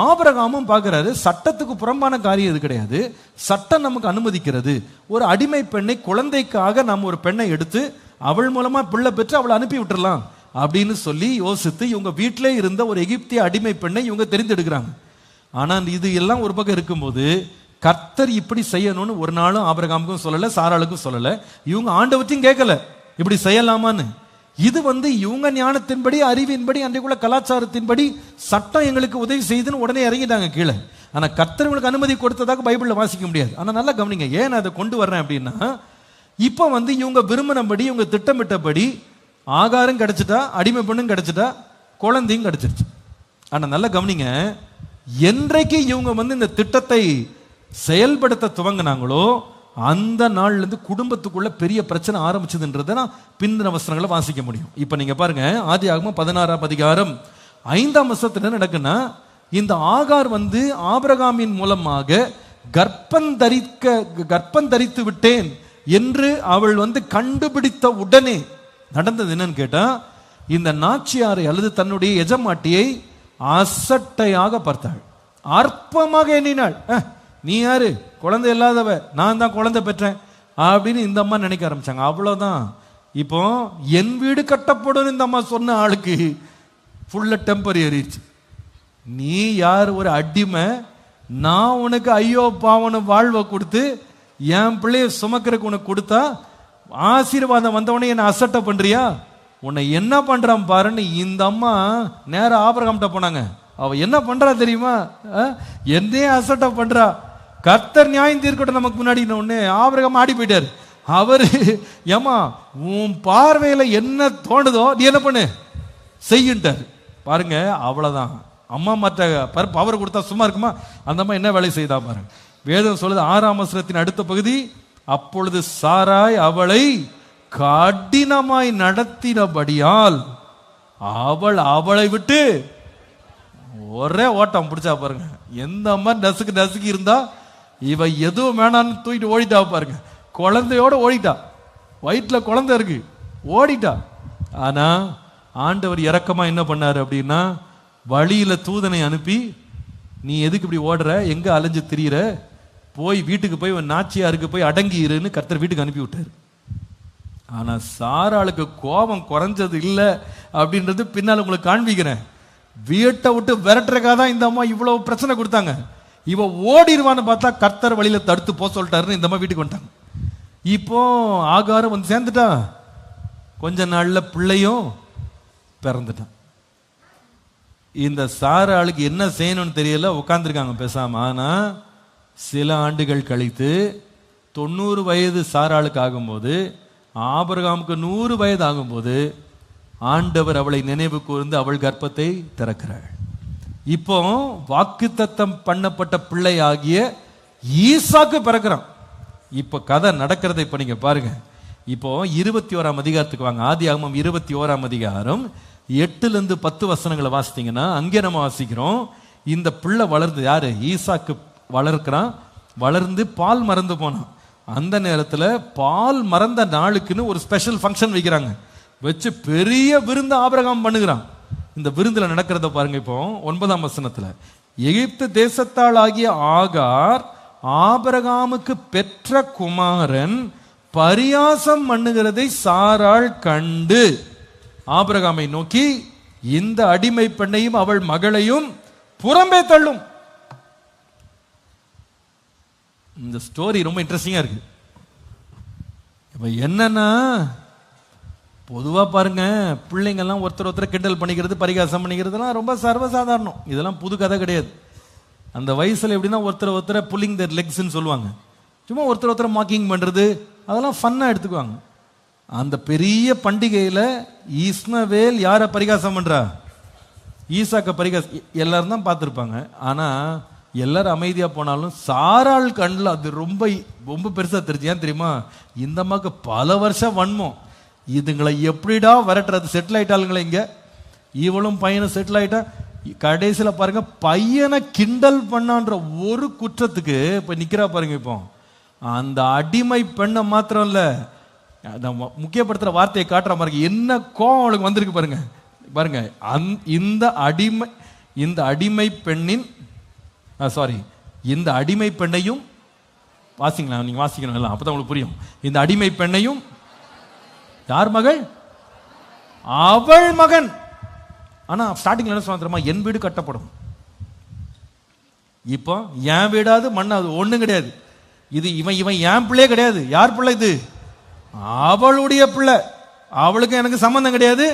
ஆபிரகாமும் பார்க்கிறாரு, சட்டத்துக்கு புறம்பான காரியம் இது கிடையாது, சட்டம் நமக்கு அனுமதிக்கிறது. ஒரு அடிமை பெண்ணை, குழந்தைக்காக நாம் ஒரு பெண்ணை எடுத்து அவள் மூலமா பிள்ளை பெற்று அவளை அனுப்பி விட்டுறலாம் அப்படின்னு சொல்லி யோசித்து இவங்க வீட்டிலே இருந்த ஒரு எகிப்திய அடிமை பெண்ணை இவங்க தெரிந்தெடுக்கிறாங்க. ஆனால் இது எல்லாம் ஒரு பக்கம் இருக்கும்போது கர்த்தர் இப்படி செய்யணும்னு ஒரு நாளும் ஆபிரகாமுக்கும் சொல்லல, சாராளுக்கும் சொல்லல. இவங்க ஆண்டவற்றையும் கேட்கல இப்படி செய்யலாமான்னு. இது இவங்க ஞானத்தின்படி, அறிவின்படி, அன்றைக்குள்ள கலாச்சாரத்தின்படி சட்டம் எங்களுக்கு உதவி செய்துன்னு உடனே இறங்கிட்டாங்க கீழே. ஆனா கர்த்தர் இவங்களுக்கு அனுமதி கொடுத்ததாக பைபிள்ல வாசிக்க முடியாது. ஆனா நல்லா கவனிங்க, ஏன் நான் அதை கொண்டு வர்றேன் அப்படின்னா, இப்ப இவங்க விரும்பினபடி, இவங்க திட்டமிட்டபடி ஆகாரம் கிடைச்சிட்டா, அடிமை பெண்ணும் கிடைச்சிட்டா, குழந்தையும் கிடைச்சிருச்சு. ஆனா நல்லா கவனிங்க, என்றைக்கு இவங்க இந்த திட்டத்தை செயல்படுத்த துவங்கினாங்களோ அந்த நாள்ல இருந்து குடும்பத்துக்குள்ள பெரிய பிரச்சனை ஆரம்பிச்சதுன்றதை நான் பிந்தின வசனங்களை வாசிக்க முடியும். இப்ப நீங்க பாருங்க, ஆதியாகமம் 16ஆம் அதிகாரம் 5ஆம் வசனத்துல என்ன நடக்குன்னா, இந்த ஆகார் ஆபிரகாமின் மூலமாக கர்ப்பம் தரித்து விட்டேன் என்று அவள் கண்டுபிடித்த உடனே நடந்தது என்னன்னு கேட்டா, இந்த நாச்சியாரை அல்லது தன்னுடைய எஜமாட்டியை அசட்டையாக பார்த்தாள், அற்பமாக எண்ணினாள். நீ யாரு, குழந்தை இல்லாதவ, நான் தான் குழந்தை பெற்றேன் அப்படின்னு இந்த அம்மா நினைக்க ஆரம்பிச்சாங்க. அவ்வளவுதான். இப்போ என் வீடு கட்டப்படும் இந்த அம்மா சொன்ன ஆளுக்கு ஃபுல்ல டெம்பர் ஏறிடுச்சு. நீ யார், ஒரு அடிமை, நான் உனக்கு ஐயோ பாவன வாழ்வை கொடுத்து என் பிள்ளைய சுமக்கிறதுக்கு உனக்கு கொடுத்தா ஆசீர்வாதம் வந்தவனே என்ன அசட்டை பண்றியா, உன்னை என்ன பண்றான் பாருன்னு இந்த அம்மா நேரம் ஆபிரகாம்கிட்ட போனாங்க. அவ என்ன பண்றா தெரியுமா, என்னே அசட்டை பண்றா, கர்த்தர் நியாயம் தீர்க்கட்டும் நமக்கு முன்னாடி. ஒண்ணு ஆபிரகாம் ஆடி போயிட்டாரு. அவரு ஏமா உன் பார்வையில என்ன தோணுதோ நீ என்ன பண்ணு செய்யுட்டாரு. பாருங்க, அவ்வளவுதான். அம்மா மற்ற பவர் கொடுத்தா சும்மா இருக்குமா, அந்த அம்மா என்ன வேலை செய்தா பாருங்க. வேதம் சொல்லுது 6ஆம் வசனத்தின் அடுத்த பகுதி, அப்பொழுது சாராய் அவளை கடினமாய் நடத்தினபடியால் அவளை விட்டு ஒரே ஓட்டம் பிடிச்சா பாருங்க. எந்த அம்மா நசுக்கி இருந்தா இவ எதுவும் வேணான்னு தூக்கிட்டு ஓடிட்டா பாருங்க. குழந்தையோட ஓடிட்டா, வயிற்றுல குழந்தை இருக்கு, ஓடிட்டா. ஆனா ஆண்டவர் இரக்கமா என்ன பண்ணாரு அப்படின்னா, வழியில தூதனை அனுப்பி, நீ எதுக்கு இப்படி ஓடுற, எங்க அலைஞ்சு திரியிற, போய் வீட்டுக்கு போய் நாச்சியாருக்கு போய் அடங்கி இருன்னு கர்த்தர் வீட்டுக்கு அனுப்பி விட்டாரு. ஆனா சாராளுக்கு கோபம் குறைஞ்சது இல்லை அப்படின்றது பின்னால் உங்களுக்கு காண்பிக்கிறேன். வீட்டை விட்டு விரட்டுறக்காக தான் இந்த அம்மா இவ்வளவு பிரச்சனை கொடுத்தாங்க. இவ ஓடிடுவான்னு பார்த்தா கர்த்தர் வழியில தடுத்து போக சொல்லிட்டாருன்னு இந்த அம்மா வீட்டுக்கு வந்துட்டாங்க. இப்போ ஆகாரம் சேர்ந்துட்டா, கொஞ்ச நாள்ல பிள்ளையும் பிறந்துட்டான். இந்த சாராளுக்கு என்ன செய்யணும்னு தெரியல, உட்கார்ந்துருக்காங்க பேசாம. ஆனா சில ஆண்டுகள் கழித்து 90 வயது சாராளுக்கு ஆகும்போது, ஆபிரகாமுக்கு 100 வயது ஆகும்போது ஆண்டவர் அவளை நினைவு கூர்ந்து அவள் கர்ப்பத்தை திறக்கிறாள். இப்போ வாக்குத்தத்தம் பண்ணப்பட்ட பிள்ளை ஆகிய ஈசாக்கு பிறக்கிறான். இப்ப கதை நடக்கிறதை இப்ப நீங்க பாருங்க. இப்போ 21ஆம் அதிகாரத்துக்கு வாங்க. ஆதியாகமம் 21ஆம் அதிகாரம் 8 - 10 வசனங்களை வாசித்தீங்கன்னா அங்கே நம்ம வாசிக்கிறோம், இந்த பிள்ளை வளர்ந்து, யாரு, ஈசாக்கு வளர்க்கிறான், வளர்ந்து பால் மறந்து போனான். அந்த நேரத்தில் பால் மறந்த நாளுக்குன்னு ஒரு ஸ்பெஷல் ஃபங்க்ஷன் வைக்கிறாங்க. வச்சு பெரிய விருந்து ஆபிரகாம் பண்ணுகிறான். இந்த விருந்துல நடக்கிறத பாருங்க. இப்போ 9ஆம் வசனத்துல, எகிப்து தேசத்தால் ஆகிய ஆகார் ஆபிரகாமுக்கு பெற்ற குமாரன் பரியாசம் பண்ணுகிறதை சாராள் கண்டு ஆபிரகாமை நோக்கி, இந்த அடிமை பெண்ணையும் அவள் மகளையும் புறம்பே தள்ளும். இந்த ஸ்டோரி ரொம்ப இன்ட்ரெஸ்டிங்கா இருக்கு. இப்ப என்னன்னா, பொதுவா பாருங்க, பிள்ளைங்கள்லாம் ஒருத்தர் கிண்டல் பண்ணிக்கிறது, பரிகாசம் பண்ணிக்கிறதுலாம் ரொம்ப சர்வசாதாரணம். இதெல்லாம் புது கதை கிடையாது. அந்த வயசுல எப்படின்னா ஒருத்தரை புல்லிங் தர் லெக்ஸ்ன்னு சொல்லுவாங்க. சும்மா ஒருத்தர் மாக்கிங் பண்றது, அதெல்லாம் ஃபன்னா எடுத்துக்குவாங்க. அந்த பெரிய பண்டிகையில இஸ்மவேல் யார பரிகாசம் பண்றா, ஈசாக்க பரிகாசம் எல்லாரும் தான் பார்த்துருப்பாங்க. ஆனா எல்லாரும் அமைதியா போனாலும் சாராள் கண்ணில் அது ரொம்ப ரொம்ப பெருசா தெரிஞ்சு. ஏன் தெரியுமா, இந்த அம்மாவுக்கு பல வருஷம் வன்மம், இதுங்களை எப்படிடா விரட்டுறது, செட்டில் ஆயிட்டாளுங்களே இங்க, இவளும் பையனும் செட்டில் ஆயிட்டா. கடைசியில் பாருங்க, பையனை கிண்டல் பண்ணான்ற ஒரு குற்றத்துக்கு இப்ப நிக்கிறா பாருங்க. இப்போ அந்த அடிமை பெண்ணை மாத்திரம் இல்ல, முக்கியப்படுத்துற வார்த்தையை காட்டுற மாதிரி என்ன கோவம் அவளுக்கு வந்திருக்கு பாருங்க. பாருங்க, இந்த அடிமை பெண்ணின் இந்த அடிமை பெண்ணையும் வாசிங்களா, நீங்க வாசிக்கணும் எல்லாம், அப்பதான் உங்களுக்கு புரியும். இந்த அடிமை பெண்ணையும் யார் மகள், அவள் மகன். ஆனா ஸ்டார்டிங்ல என்ன சொல்ல தெரியுமா, என் வீடு கட்டப்படும். இப்போ என் வீடாது மண்ணாது ஒண்ணும் கிடையாது. இது இவன் என் பிள்ளையே கிடையாது. யார் பிள்ளை இது, அவளுடைய பிள்ளை. அவளுக்கும் எனக்கு சம்பந்தம் கிடையாது,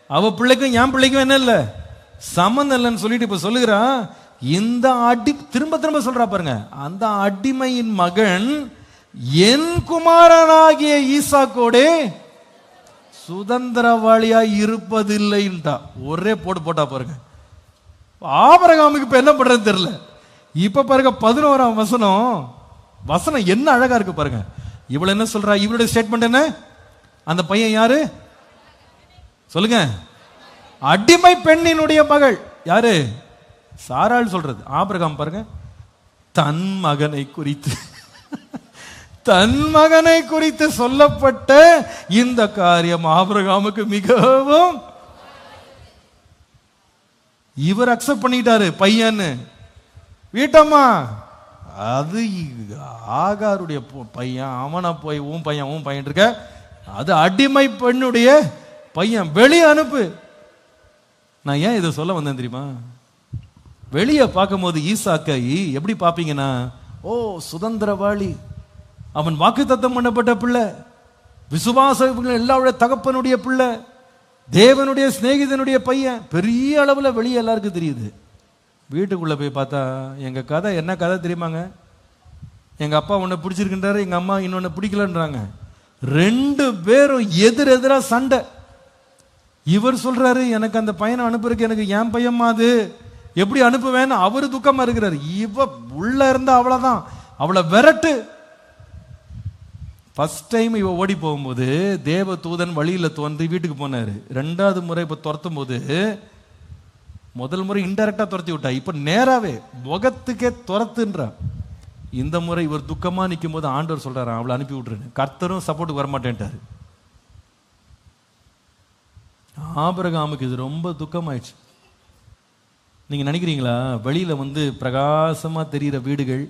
அவ பிள்ளைக்கும் என் பிள்ளைக்கும் என்ன இல்லை, சம்பந்தம் இல்லைன்னு சொல்லிட்டு இப்ப சொல்லுகிறான். இந்த திரும்ப சொல்றா பாருங்க, அந்த அடிமையின் மகன் என் குமாரனாகிய ஈசாக்கோடே சுதந்திரவாளியா இருப்பதில்லைன்ட்டா. ஒரே போட்டா பாருங்க. ஆபிரகாமுக்கு இப்ப என்ன பண்றது தெரியல. இப்ப பாருங்க 11ஆம் வசனம் என்ன அழகா இருக்கு பாருங்க. இவள என்ன சொல்றா? இவளுடைய ஸ்டேட்மெண்ட் என்ன? அந்த பையன் யாரு சொல்லுங்க? அடிமை பெண்ணினுடைய மகள். யாரு? சாராள் சொல்றது. ஆபிரகாம் பாருங்க, தன் மகனை குறித்து சொல்லப்பட்ட இந்த காரியம் ஆபிரகாமுக்கு மிகவும், இவர் அக்செப்ட் பண்ணிட்டாரு பையன்னு. வீட்டம்மா அது ஆகாருடைய பையன், அவனை போய் உன் பையன் இருக்க, அது அடிமை பெண்ணுடைய பையன், வெளியே அனுப்பு. நான் ஏன் இதை சொல்ல வந்தேன் தெரியுமா? வெளியே பார்க்கும் போது ஈசாக்கை எப்படி பார்ப்பீங்கன்னா, ஓ சுதந்திரவாளி, அவன் வாக்குத்தத்தம் பண்ணப்பட்ட பிள்ளை, விசுவாச எல்லாருடைய தகப்பனுடைய பிள்ளை, தேவனுடைய சிநேகிதனுடைய பையன், பெரிய அளவில் வெளியே எல்லாருக்கும் தெரியுது. வீட்டுக்குள்ள போய் பார்த்தா எங்க கதை என்ன கதை தெரியுமாங்க? எங்க அப்பா ஒன்னு பிடிச்சிருக்கின்றாரு, எங்க அம்மா இன்னொன்னு பிடிக்கலன்றாங்க. 2 பேரும் எதிரெதிரா சண்டை. இவர் சொல்றாரு, எனக்கு அந்த பையனை அனுப்புறதுக்கு எனக்கு என் பையன் அது எப்படி அனுப்புவேன்னு அவரு துக்கமா இருக்கிறாரு. இவ உள்ள இருந்தா அவ்வளவுதான், அவளை விரட்டு. ஃபர்ஸ்ட் டைம் இவ ஓடி போகும்போது தேவ தூதன் வழியில தோன்றி வீட்டுக்கு போனாரு. 2வது முறை இப்ப துரத்தும் போது, முதல் முறை இன்டைரக்டா துரத்தி விட்டா, இப்ப நேராவே முகத்துக்கே துரத்துன்றா. இந்த முறை இவர் துக்கமா நிற்கும் போது ஆண்டவர் சொல்றாரு, அவளை அனுப்பி விட்டுருன்னு. கர்த்தரும் சப்போர்ட்டுக்கு வரமாட்டேன்ட்டாரு. ஆபிரகாமுக்கு இது ரொம்ப துக்கமாயிடுச்சு. நீங்க நினைக்கிறீங்களா, வெளியில பிரகாசமா தெரிகிற வீடுகள்,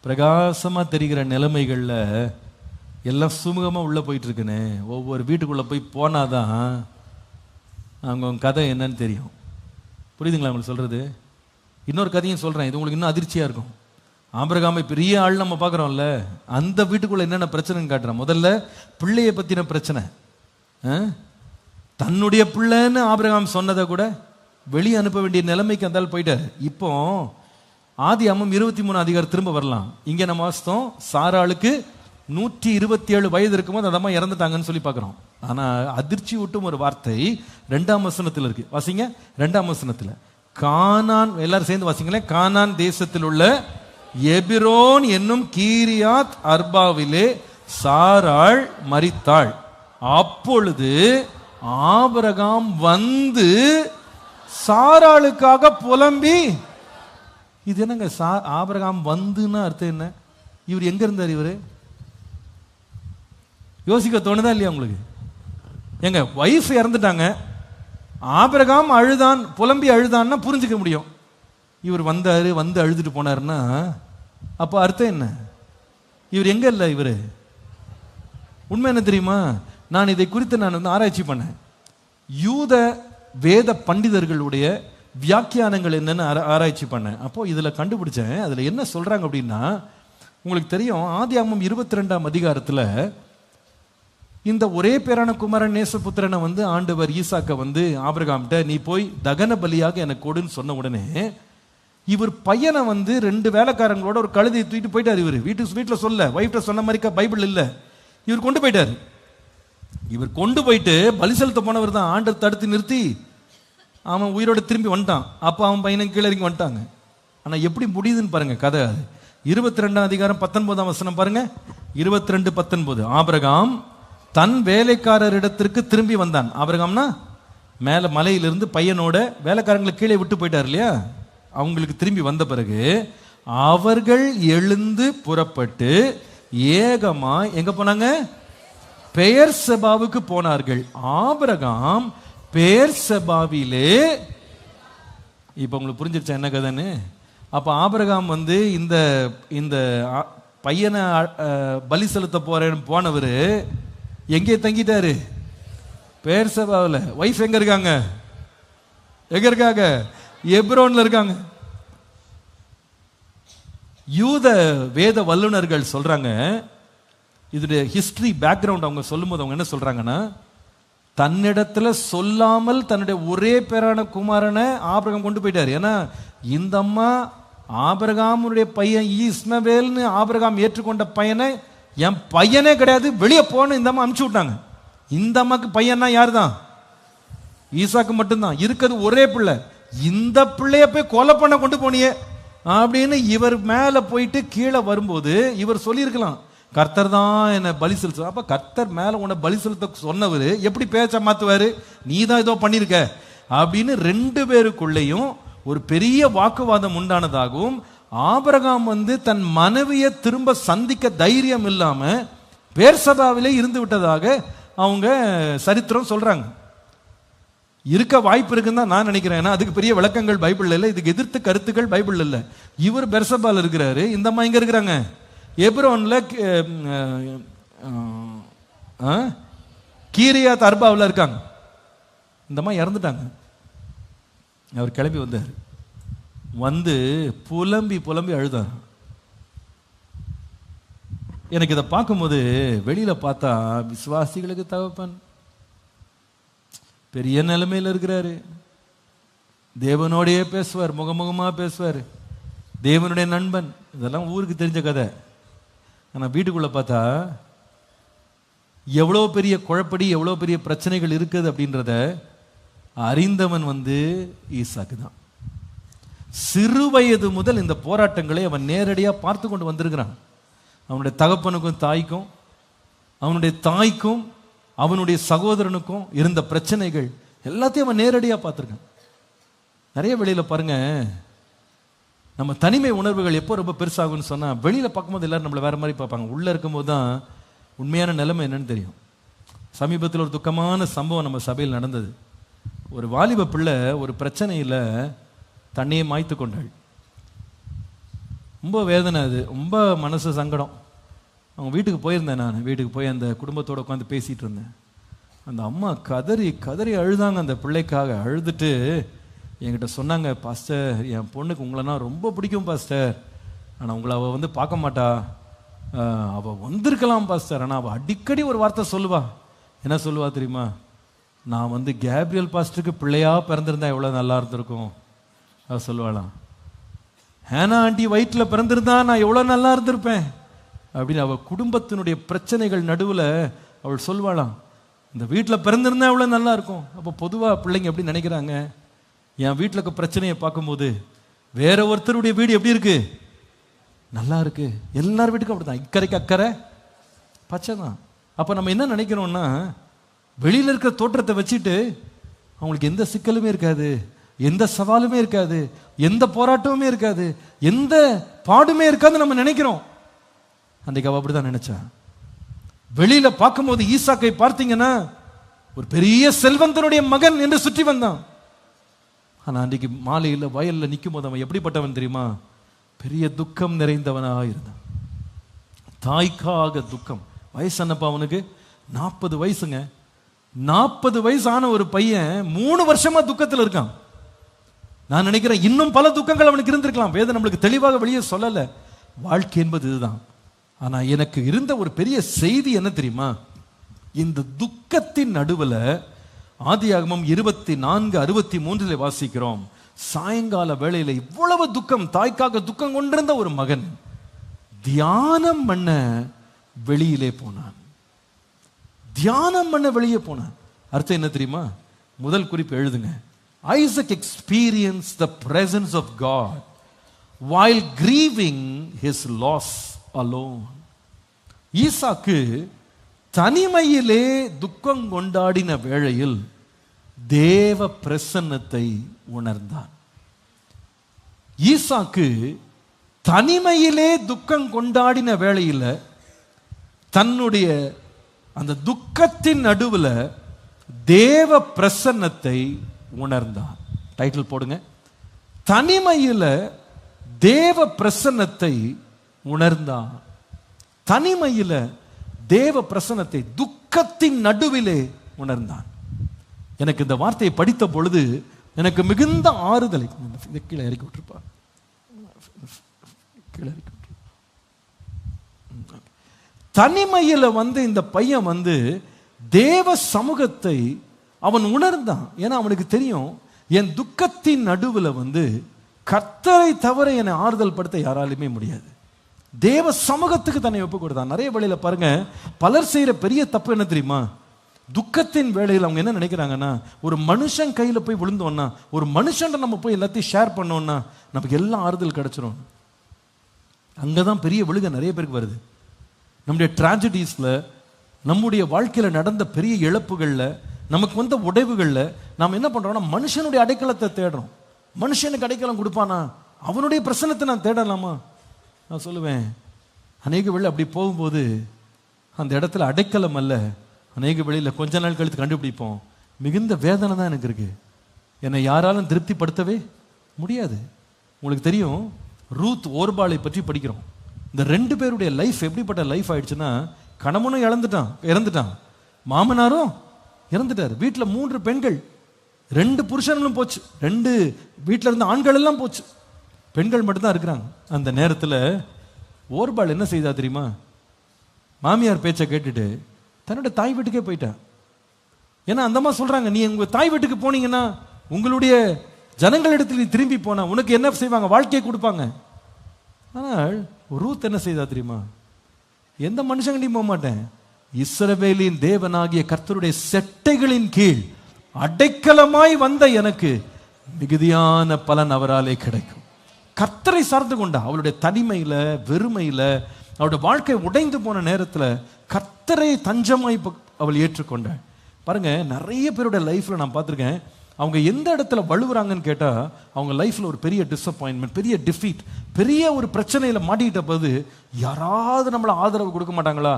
பிரகாசமா தெரிகிற நிலைமைகள்ல எல்லாம் சுமூகமா உள்ள போயிட்டு இருக்குன்னு, ஒவ்வொரு வீட்டுக்குள்ள போய் போனாதான் அவங்க கதை என்னன்னு தெரியும். புரியுதுங்களா உங்களுக்கு சொல்றது? இன்னொரு கதையும் சொல்றேன், இது உங்களுக்கு இன்னும் அதிர்ச்சியா இருக்கும். ஆபிரகாமை பெரிய ஆள் நம்ம பார்க்குறோம்ல, அந்த வீட்டுக்குள்ள என்னென்ன பிரச்சனைன்னு காட்டுறேன். முதல்ல பிள்ளையை பத்தின பிரச்சனை. தன்னுடைய பிள்ளைன்னு ஆபிரகாம் சொன்னதை கூட வெளியே அனுப்ப வேண்டிய நிலைமைக்கு அந்த போயிட்டாரு. இப்போ ஆதியாகமம் 23 அதிகாரம் திரும்ப வரலாம். இங்க நம்ம வாசித்தோம், சாராளுக்கு 127 வயது இருக்கும்போது அந்த அம்மா இறந்துட்டாங்கன்னு சொல்லி பார்க்கிறோம். ஆனா அதிர்ச்சி ஊட்டும் ஒரு வார்த்தை 2ஆம் வசனத்தில் இருக்கு. வாசிங்க 2ஆம் வசனத்தில், கானான், எல்லாரும் சேர்ந்து வாசிங்களேன். கானான் தேசத்தில் உள்ள எபிரோன் என்னும் கீரியாத் அர்பாவிலே சாராள் மரித்தாள். அப்பொழுது ஆபிரகாம் சாராளுக்காக புலம்பி. இது என்னங்க ஆபிரகாம் வந்துன்னா அர்த்தம் என்ன? இவர் எங்க இருந்தார்? இவரு யோசிக்க தோணுதா இல்லையா உங்களுக்கு? எங்க வைஃப் இறந்துட்டாங்க, ஆபிரகாம் அழுதான், புலம்பி அழுதான்னா புரிஞ்சுக்க முடியும். இவர் வந்தாரு, அழுதுட்டு போனாருன்னா அப்ப அர்த்தம் என்ன? இவர் எங்க இல்ல? இவரு உண்மை என்ன தெரியுமா? நான் இதை குறித்து நான் ஆராய்ச்சி பண்ணேன். யூத வேத பண்டிதர்களுடைய வியாக்கியானங்கள் என்னன்னு ஆராய்ச்சி பண்ணேன். அப்போ இதுல கண்டுபிடிச்சேன், அதுல என்ன சொல்றாங்க அப்படின்னா, உங்களுக்கு தெரியும், ஆதியாகமம் 22ஆம் அதிகாரத்துல இந்த ஒரே பேரான குமாரன் நேசபுத்திரனை ஆண்டவர் ஈசாக்க ஆபிரகாம்கிட்ட நீ போய் தகன பலியாக எனக்கு கொடுன்னு சொன்ன உடனே, இவர் பையனை 2 வேலைக்காரங்களோட ஒரு கழுதையை தூக்கிட்டு போயிட்டார். இவர் வீட்டுல சொல்ல, வைஃப்ட சொன்ன மாதிரி பைபிள் இல்ல, இவர் கொண்டு போயிட்டார். இவர் கொண்டு போயிட்டு பலி செலுத்த போனவர் தான் ஆண்டவர் தடுத்து நிறுத்தி அவன் உயிரோட திரும்பி வந்துட்டான். அப்ப அவன் பையனுக்கு கீழே இறங்கி வந்துட்டாங்க. ஆனா எப்படி முடியுதுன்னு பாருங்க கதை. 22ஆம் அதிகாரம் 19ஆம் வசனம் பாருங்க. 22:19, ஆபிரகாம் தன் வேலைக்காரரிடத்திற்கு திரும்பி வந்தான். ஆபிரகாம்னா மேல மலையிலிருந்து பையனோட வேலைக்காரங்களை கீழே விட்டு போயிட்டார் இல்லையா, அவங்களுக்கு திரும்பி வந்த பிறகு அவர்கள் எழுந்து புறப்பட்டு ஏகமா எங்க போனாங்க? பெயர்செபாவுக்கு போனார்கள். ஆபிரகாம் பெயர்செபாவிலே, இப்ப உங்களுக்கு புரிஞ்சிருச்சா என்ன கதைன்னு? அப்ப ஆபிரகாம் இந்த இந்த பையனை பலி செலுத்த போனவர் எங்கே தங்கிட்டாரு? பெயர்செபாவில். வைஃப் எங்க இருக்காங்க? எப்ரோன்ல இருக்காங்க. யூத வேத வல்லுநர்கள் சொல்றாங்க, இதோட ஹிஸ்டரி பேக்ரவுண்ட் அவங்க சொல்லும்போது அவங்க என்ன சொல்றாங்கன்னா, தன்னிடத்துல சொல்லாமல் தன்னுடைய ஒரே பேரான குமாரனை ஆபிரகாம் கொண்டு போயிட்டாரு. ஏன்னா இந்த அம்மா ஆபிரகாமுடைய பையன் இஸ்மவேல்னு ஆபிரகாம் ஏற்றுக்கொண்ட பையனை என் பையனே கிடையாது, வெளியே போன இந்த அம்மா அனுப்பிச்சு விட்டாங்க. இந்த அம்மாக்கு பையன்னா யாரு தான்? ஈசாக்கு மட்டும்தான் இருக்கிறது, ஒரே பிள்ளை. இந்த பிள்ளைய போய் கொலை பண்ண கொண்டு போனியே, அப்படின்னு இவர் மேல போயிட்டு கீழே வரும்போது இவர் சொல்லியிருக்கலாம், கர்த்தர் தான் என்ன பலி செலுத்த. அப்ப கர்த்தர் மேல உன்னை பலி செலுத்த சொன்னவர் எப்படி பேச்ச மாத்துவாரு? நீ தான் ஏதோ பண்ணிருக்க அப்படின்னு 2 பேருக்குள்ளேயும் ஒரு பெரிய வாக்குவாதம் உண்டானதாகவும், ஆபிரகாம் தன் மனைவியை திரும்ப சந்திக்க தைரியம் இல்லாம பேர்சபாவிலே இருந்து விட்டதாக அவங்க சரித்திரம் சொல்றாங்க. இருக்க வாய்ப்பு இருக்குன்னு தான் நான் நினைக்கிறேன். அதுக்கு பெரிய விளக்கங்கள் பைபிள் இல்லை, இதுக்கு எதிர்த்து கருத்துக்கள் பைபிள் இல்லை. இவர் பெர்சபால இருக்கிறாரு, இந்த அம்மா எங்க இருக்கிறாங்க? எப்ரோன்ல கீரியாத் அர்பாவில் இருக்காங்க. இந்த அம்மா இறந்துட்டாங்க. அவர் கிளம்பி வந்தார், புலம்பி புலம்பி அழுதார். எனக்கு இதை பார்க்கும்போது வெளியில பார்த்தா விசுவாசிகளுக்கு தகப்பன் பெரிய நிலைமையில் இருக்கிறாரு, தேவனோடையே பேசுவார், முகமுகமா பேசுவார், தேவனுடைய நண்பன். இதெல்லாம் ஊருக்கு தெரிஞ்ச கதை. ஆனா வீட்டுக்குள்ள பார்த்தா எவ்வளோ பெரிய குழப்படி, எவ்வளோ பெரிய பிரச்சனைகள் இருக்குது அப்படின்றத அறிந்தவன் ஈசாக்கு தான். சிறு வயது முதல் இந்த போராட்டங்களை அவன் நேரடியா பார்த்து கொண்டு வந்திருக்கிறான். அவனுடைய தகப்பனுக்கும் தாய்க்கும், அவனுடைய தாய்க்கும் அவனுடைய சகோதரனுக்கும் இருந்த பிரச்சனைகள் எல்லாத்தையும் அவன் நேரடியா பார்த்துருக்கான். நிறைய வெளியில பாருங்க, நம்ம தனிமை உணர்வுகள் எப்போ ரொம்ப பெருசாகும்னு சொன்னா, வெளியில பார்க்கும்போது எல்லாரும் நம்மளை வேற மாதிரி பார்ப்பாங்க, உள்ள இருக்கும்போது தான் உண்மையான நிலைமை என்னன்னு தெரியும். சமீபத்தில் ஒரு துக்கமான சம்பவம் நம்ம சபையில் நடந்தது. ஒரு வாலிப பிள்ளை ஒரு பிரச்சனையில் தண்ணியை மாய்த்து கொண்டாள். ரொம்ப வேதனை, அது ரொம்ப மனசு சங்கடம். அவங்க வீட்டுக்கு போயிருந்தேன். நான் வீட்டுக்கு போய் அந்த குடும்பத்தோடு உட்காந்து பேசிகிட்டு இருந்தேன். அந்த அம்மா கதறி கதறி அழுதாங்க அந்த பிள்ளைக்காக. அழுதுட்டு என்கிட்ட சொன்னாங்க, பாஸ்டர் என் பொண்ணுக்கு உங்களனா ரொம்ப பிடிக்கும் பாஸ்டர், ஆனால் உங்களை அவள் பார்க்க மாட்டா, அவள் வந்திருக்கலாம் பாஸ்டர், ஆனால் அவள் அடிக்கடி ஒரு வார்த்தை சொல்லுவா. என்ன சொல்லுவா தெரியுமா? நான் கேப்ரியல் பாஸ்டருக்கு பிள்ளையா பிறந்திருந்தா எவ்வளோ நல்லா இருந்திருக்கும் அவள் சொல்லுவாளாம். ஹேனா ஆண்டி வயிற்றில் பிறந்திருந்தா நான் எவ்வளோ நல்லா இருந்திருப்பேன் அப்படின்னு அவள் குடும்பத்தினுடைய பிரச்சனைகள் நடுவில் அவள் சொல்வாளாம். இந்த வீட்டில் பிறந்திருந்தா எவ்வளோ நல்லா இருக்கும். அப்போ பொதுவாக பிள்ளைங்க எப்படி நினைக்கிறாங்க, என் வீட்டில் இருக்க பிரச்சனையை பார்க்கும்போது வேற ஒருத்தருடைய வீடு எப்படி இருக்கு, நல்லா இருக்கு. எல்லார் வீட்டுக்கும் அப்படிதான், இக்கரைக்கு அக்கறை பச்சை தான். அப்போ நம்ம என்ன நினைக்கிறோம்னா, வெளியில் இருக்கிற தோற்றத்தை வச்சுட்டு அவங்களுக்கு எந்த சிக்கலுமே இருக்காது, எந்த சவாலுமே இருக்காது, எந்த போராட்டமுமே இருக்காது, எந்த பாடுமே இருக்காது நம்ம நினைக்கிறோம். அன்றைக்கு அவ அப்படிதான் நினைச்சா. வெளியில பார்க்கும்போது ஈசாக்கை பார்த்தீங்கன்னா ஒரு பெரிய செல்வந்தனுடைய மகன் என்று சுற்றி வந்தான். ஆனா அன்றைக்கு மாலையில் வயல்ல நிற்கும் போது அவன் எப்படிப்பட்டவன் தெரியுமா? பெரிய துக்கம் நிறைந்தவனாக இருந்தான். தாய்க்காக துக்கம். வயசு என்னப்பா அவனுக்கு? 40 வயசுங்க. 40 வயசான ஒரு பையன் 3 வருஷமா துக்கத்தில் இருக்கான். நான் நினைக்கிறேன் இன்னும் பல துக்கங்கள் அவனுக்கு இருந்திருக்கலாம். வேதம் நம்மளுக்கு தெளிவாக வெளியே சொல்லல. வாழ்க்கை என்பது இதுதான். ஆனா எனக்கு இருந்த ஒரு பெரிய செய்தி என்ன தெரியுமா? இந்த துக்கத்தின் நடுவில் ஆதியாகமம் 24:63 வாசிக்கிறோம், சாயங்கால வேளையில இவ்வளவு துக்கம், தாய்க்காக துக்கம் கொண்டிருந்த ஒரு மகன் தியானம் பண்ண வெளியிலே போனான். தியானம் பண்ண வெளியே போனான். அர்த்தம் என்ன தெரியுமா? முதல் குறிப்பு எழுதுங்க. Isaac experienced the presence of God while grieving his loss alone. ஈசாக்கு தனிமையிலே துக்கம் கொண்டாடின வேளையில் தேவ பிரசன்னத்தை உணர்ந்தான். ஈசாக்கு தனிமையிலே துக்கம் கொண்டாடின வேளையில் தன்னுடைய அந்த துக்கத்தின் நடுவில் தேவ பிரசன்னத்தை உணர்ந்தான். டைட்டில் போடுங்க, தனிமையில தேவ பிரசன்னத்தை உணர்ந்தான். தனிமையில தேவ பிரசன்னத்தை துக்கத்தின் நடுவிலே உணர்ந்தான். எனக்கு இந்த வார்த்தையை படித்த பொழுது எனக்கு மிகுந்த ஆறுதலை. கீழே இறக்கி விட்டுருப்பா, கீழே இறக்கி விட்டு. தனிமையில இந்த பையன் தேவ சமூகத்தை அவன் உணர்ந்தான். ஏன்னா அவனுக்கு தெரியும், என் துக்கத்தின் நடுவில் கர்த்தரை தவிர என்னை ஆறுதல் படுத்த யாராலுமே முடியாது. தேவ சமூகத்துக்கு தன்னை ஒப்பு கொடுத்தான். நிறைய வழியில பாருங்க, பலர் செய்யற பெரிய தப்பு என்ன தெரியுமா? துக்கத்தின் வேளையில் அவங்க என்ன நினைக்கிறாங்கன்னா, ஒரு மனுஷன் கையில போய் விழுந்தோம்னா, ஒரு மனுஷன் நம்ம போய் எல்லாத்தையும் ஷேர் பண்ணோம்னா நமக்கு எல்லாம் ஆறுதல் கிடைச்சிரும். அங்கதான் பெரிய விழுக நிறைய பேருக்கு வருது. நம்முடைய டிராஜடிஸ்ல, நம்முடைய வாழ்க்கையில நடந்த பெரிய இழப்புகள்ல, நமக்கு வந்த உடைவுகள்ல நாம் என்ன பண்றோம்னா, மனுஷனுடைய அடைக்கலத்தை தேடுறோம். மனுஷனுக்கு அடைக்கலம் கொடுப்பானா, அவனுடைய பிரசனத்தை நான் தேடலாமா? நான் சொல்லுவேன், அநேக வேளை அப்படி போகும்போது அந்த இடத்துல அடைக்கலம் அல்ல, அநேக வேளையில் கொஞ்ச நாள் கழித்து கண்டுபிடிப்போம், மிகுந்த வேதனை தான் எனக்கு இருக்கு, என்னை யாராலும் திருப்திப்படுத்தவே முடியாது. உங்களுக்கு தெரியும், ரூத் ஓர்பாளை பற்றி படிக்கிறோம். இந்த 2 பேருடைய லைஃப் எப்படிப்பட்ட லைஃப் ஆயிடுச்சுன்னா, கணவனும் இறந்துட்டான், மாமனாரும் இறந்துட்டார், வீட்டில் 3 பெண்கள், 2 புருஷனும் போச்சு, 2 வீட்டில் இருந்த ஆண்கள் எல்லாம் போச்சு, பெண்கள் மட்டும்தான் இருக்கிறாங்க. அந்த நேரத்தில் ஓர்பாள் என்ன செய்தா தெரியுமா? மாமியார் பேச்சை கேட்டுட்டு தன்னோட தாய் வீட்டுக்கே போயிட்டா. ஏன்னா அந்த அம்மா சொல்றாங்க, நீ உங்க தாய் வீட்டுக்கு போனீங்கன்னா, உங்களுடைய ஜனங்களிடத்தில் நீ திரும்பி போனா உனக்கு என்ன செய்வாங்க? வாழ்க்கையை கொடுப்பாங்க. ஆனால் ரூத் என்ன செய்தா தெரியுமா? எந்த மனுஷங்களையும் போக மாட்டேன், இஸ்ரவேலின் தேவனாகிய கர்த்தருடைய செட்டைகளின் கீழ் அடைக்கலமாய் வந்த எனக்கு மிகுதியான பலன் அவராலே கிடைக்கும். கர்த்தரை சார்ந்து கொண்டா. அவளுடைய தனிமையில, வெறுமையில, அவளுடைய வாழ்க்கை உடைந்து போன நேரத்தில் கர்த்தரை தஞ்சமாய் அவள் ஏற்றுக்கொண்டாள். பாருங்க, நிறைய பேருடைய லைஃப்ல நான் பார்த்துருக்கேன், அவங்க எந்த இடத்துல வழுவுறாங்கன்னு கேட்டா, அவங்க லைஃப்ல ஒரு பெரிய டிசப்பாயின்மெண்ட், பெரிய டிஃபீட், பெரிய ஒரு பிரச்சனையில மாட்டிக்கிட்ட போது யாராவது நம்மளை ஆதரவு கொடுக்க மாட்டாங்களா,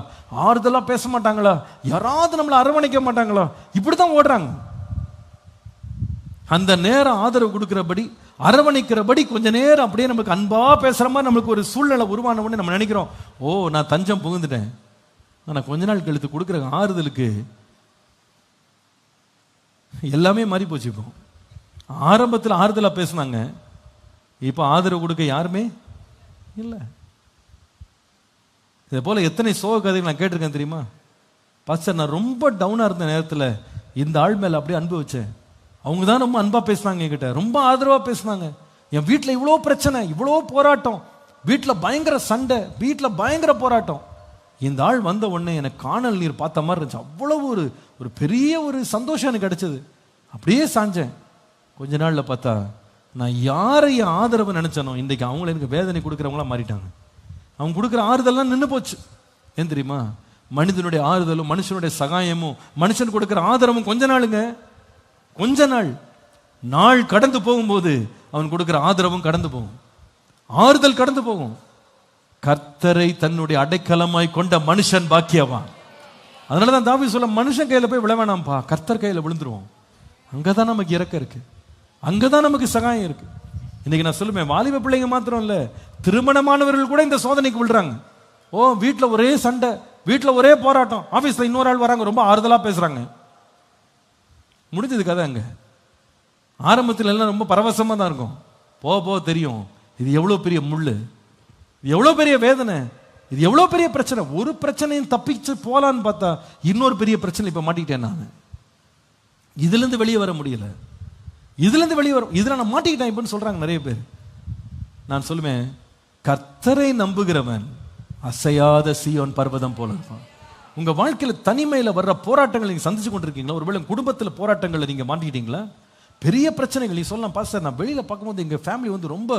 ஆறுதலா பேச மாட்டாங்களா, யாராவது நம்மளை அரவணைக்க மாட்டாங்களா, இப்படிதான் ஓடுறாங்க. அந்த நேரம் ஆதரவு கொடுக்கிறபடி, அரவணைக்கிறபடி, கொஞ்ச நேரம் அப்படியே நமக்கு அன்பா பேசுற மாதிரி நம்மளுக்கு ஒரு சூழ்நிலை உருவான உடனே நம்ம நினைக்கிறோம், ஓ நான் தஞ்சம் புகுந்துட்டேன். ஆனா கொஞ்ச நாள் கழித்து கொடுக்குற ஆறுதலுக்கு எல்லாமே மாறி போச்சு. இப்போ ஆரம்பத்தில் ஆறுதலா பேசினாங்க, இப்போ ஆதரவு கொடுக்க யாருமே இல்லை. இதே போல எத்தனை சோக கதைகள் நான் கேட்டிருக்கேன் தெரியுமா? பாஸ்டர், நான் ரொம்ப டவுனா இருந்த நேரத்தில் இந்த ஆள் மேல அப்படியே அன்பு வச்சேன், அவங்க தான் ரொம்ப அன்பா பேசினாங்க, என்கிட்ட ரொம்ப ஆதரவா பேசினாங்க. என் வீட்டில் இவ்வளோ பிரச்சனை, இவ்வளோ போராட்டம், வீட்டில் பயங்கர சண்டை, வீட்டில் பயங்கர போராட்டம், இந்த ஆள் வந்த உடனே எனக்கு காணல் நீர் பார்த்த மாதிரி இருந்துச்சு. அவ்வளவு ஒரு பெரிய ஒரு சந்தோஷம் எனக்கு கிடைச்சது. அப்படியே சாஞ்சேன். கொஞ்ச நாள்ல பார்த்தா நான் யாரை ஆதரவு நினைச்சனோ, இன்றைக்கு அவங்கள எனக்கு வேதனை கொடுக்குறவங்களா மாறிட்டாங்க. அவங்க கொடுக்குற ஆறுதல்லாம் நின்று போச்சு. ஏன் தெரியுமா? மனிதனுடைய ஆறுதலும் மனுஷனுடைய சகாயமும் மனுஷன் கொடுக்குற ஆதரவும் கொஞ்ச நாளுங்க, கொஞ்ச நாள் கடந்து போகும்போது அவன் கொடுக்கிற ஆதரவும் கடந்து போகும், ஆறுதல் கடந்து போகும். கர்த்தரை தன்னுடைய அடைக்கலமாய் கொண்ட மனுஷன் பாக்கியவான். அதனாலதான் தாவீது சொல்ல, மனுஷன் கையில போய் விழ வேணாம்பா, கர்த்தர் கையில விழுந்துருவோம். அங்கதான் நமக்கு இறக்கம் இருக்கு, அங்கதான் நமக்கு சகாயம் இருக்கு. இன்னைக்கு நான் சொல்லுவேன், வாலிப பிள்ளைங்க மாத்திரம் இல்ல, திருமணமானவர்கள் கூட இந்த சோதனைக்கு விழுறாங்க. ஓ வீட்டுல ஒரே சண்டை, வீட்டுல ஒரே போராட்டம், ஆபீஸ்ல இன்னொரு ஆள் வராங்க, ரொம்ப ஆறுதலா பேசுறாங்க, முடிஞ்சது கதை. அங்க ஆரம்பத்தில் எல்லாம் ரொம்ப பரவசமா தான் இருக்கும், போக தெரியும் இது எவ்வளவு பெரிய முள்ளு, இது எவ்வளவு பெரிய வேதனை, இது எவ்வளவு பெரிய பிரச்சனை. ஒரு பிரச்சனையும் தப்பிச்சு போலான்னு பார்த்தா இன்னொரு பெரிய பிரச்சனை இப்ப மாட்டிக்கிட்டேன் நான், இதுல இருந்து வெளியே வர முடியல, இதுல இருந்து வெளியே வர, இதுல நான் மாட்டிக்கிட்டேன் இப்பன்னு சொல்றாங்க நிறைய பேர். நான் சொல்லுவேன், கர்த்தரை நம்புகிறவன் அசையாத சீயோன் பர்வதம் போல இருப்பான். உங்க வாழ்க்கையில தனிமையில வர்ற போராட்டங்களை நீங்க சந்திச்சு கொண்டிருக்கீங்களா? ஒருவேளை குடும்பத்தில் போராட்டங்களை நீங்க மாட்டிக்கிட்டீங்களா? பெரிய பிரச்சனைகள். நீ சொல்லலாம், பாஸ்டர் நான் வெளியில பார்க்கும்போது எங்க ஃபேமிலி வந்து ரொம்ப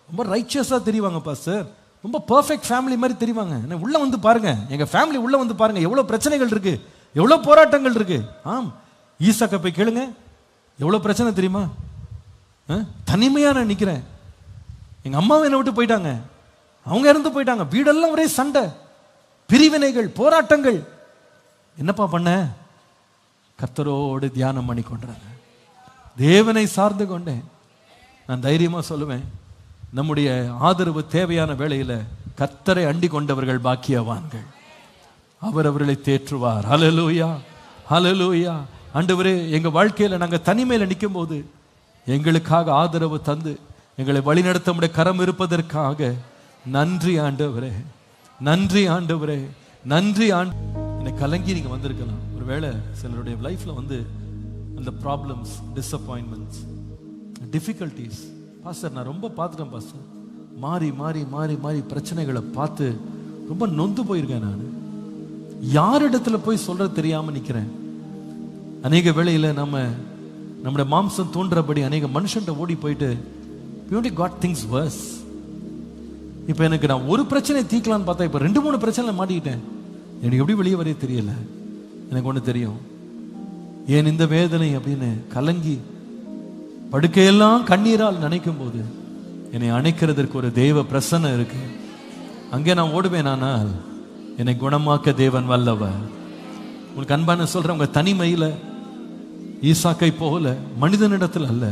ரொம்ப ரைச்சியஸா தெரிவாங்க பாஸ்டர், ரொம்ப பெர்ஃபெக்ட் ஃபேமிலி மாதிரி தெரிவாங்க. உள்ள வந்து பாருங்க, எங்க ஃபேமிலி உள்ள வந்து பாருங்க, எவ்வளவு பிரச்சனைகள் இருக்கு, எவ்வளவு போராட்டங்கள் இருக்கு. ஆம், ஈசாக்க போய் கேளுங்க, எவ்வளவு பிரச்சனை தெரியுமா? தனிமையா நான் நிக்கிறேன், எங்க அம்மாவை என்னை விட்டு போயிட்டாங்க, அவங்க இறந்து போயிட்டாங்க, வீடெல்லாம் ஒரே சண்டை, பிரிவினைகள், போராட்டங்கள். என்னப்பா பண்ண? கர்த்தரோடு தியானம் பண்ணி கொண்டாங்க, தேவனை சார்ந்து கொண்டேன். நான் தைரியமா சொல்லுவேன், நம்முடைய ஆதரவு தேவையான வேளையில கர்த்தரை அண்டி கொண்டவர்கள் பாக்கியவான்கள், அவர் அவர்களை தேற்றுவார். ஹல்லேலூயா, ஹல்லேலூயா. ஆண்டவரே, எங்க வாழ்க்கையில நாங்க தனிமையில நிற்கும் போது எங்களுக்காக ஆதரவு தந்து எங்களை வழிநடத்த உம்முடைய கரம் இருப்பதற்காக நன்றி ஆண்டவரே, நன்றி ஆண்டவரே, நன்றி என்னை கலங்கி நீங்க வந்திருக்கலாம். ஒருவேளை சிலருடைய லைஃப்ல வந்து அந்த ப்ராப்ளம்ஸ், டிசப்பாயின்மெண்ட்ஸ், டிஃபிகல்டிஸ், பாஸ்டர் நான் ரொம்ப பார்த்துட்டேன் பாஸ்டர், மாறி மாறி மாறி மாறி பிரச்சனைகளை பார்த்து ரொம்ப நொந்து போயிருக்கேன். நான் யாரிடத்துல போய் சொல்றது தெரியாம நிக்கிறேன். அநேக வேளையில நம்முடைய மாம்சம் தோன்றபடி அநேக மனுஷன்ட்ட ஓடி போயிட்டு we only got things worse. இப்ப எனக்கு நான் ஒரு பிரச்சனை தீக்கலான்னு பார்த்தா இப்ப 2-3 பிரச்சனை மாட்டிக்கிட்டேன். எனக்கு எப்படி வெளியே வரைய தெரியல. எனக்கு ஒண்ணு தெரியும், ஏன் இந்த வேதனை அப்படின்னு கலங்கி படுக்கையெல்லாம் கண்ணீரால் நினைக்கும் போது என்னை அணைக்கிறதற்கு ஒரு தேவ பிரசன்னம் இருக்கு. அங்கே நான் ஓடுவேன், ஆனால் என்னை குணமாக்க தேவன் வல்லவர். உங்களுக்கு அன்பான சொல்றேன், உங்க தனிமையில ஈசாக்கை போல மனிதனிடத்தில் அல்ல,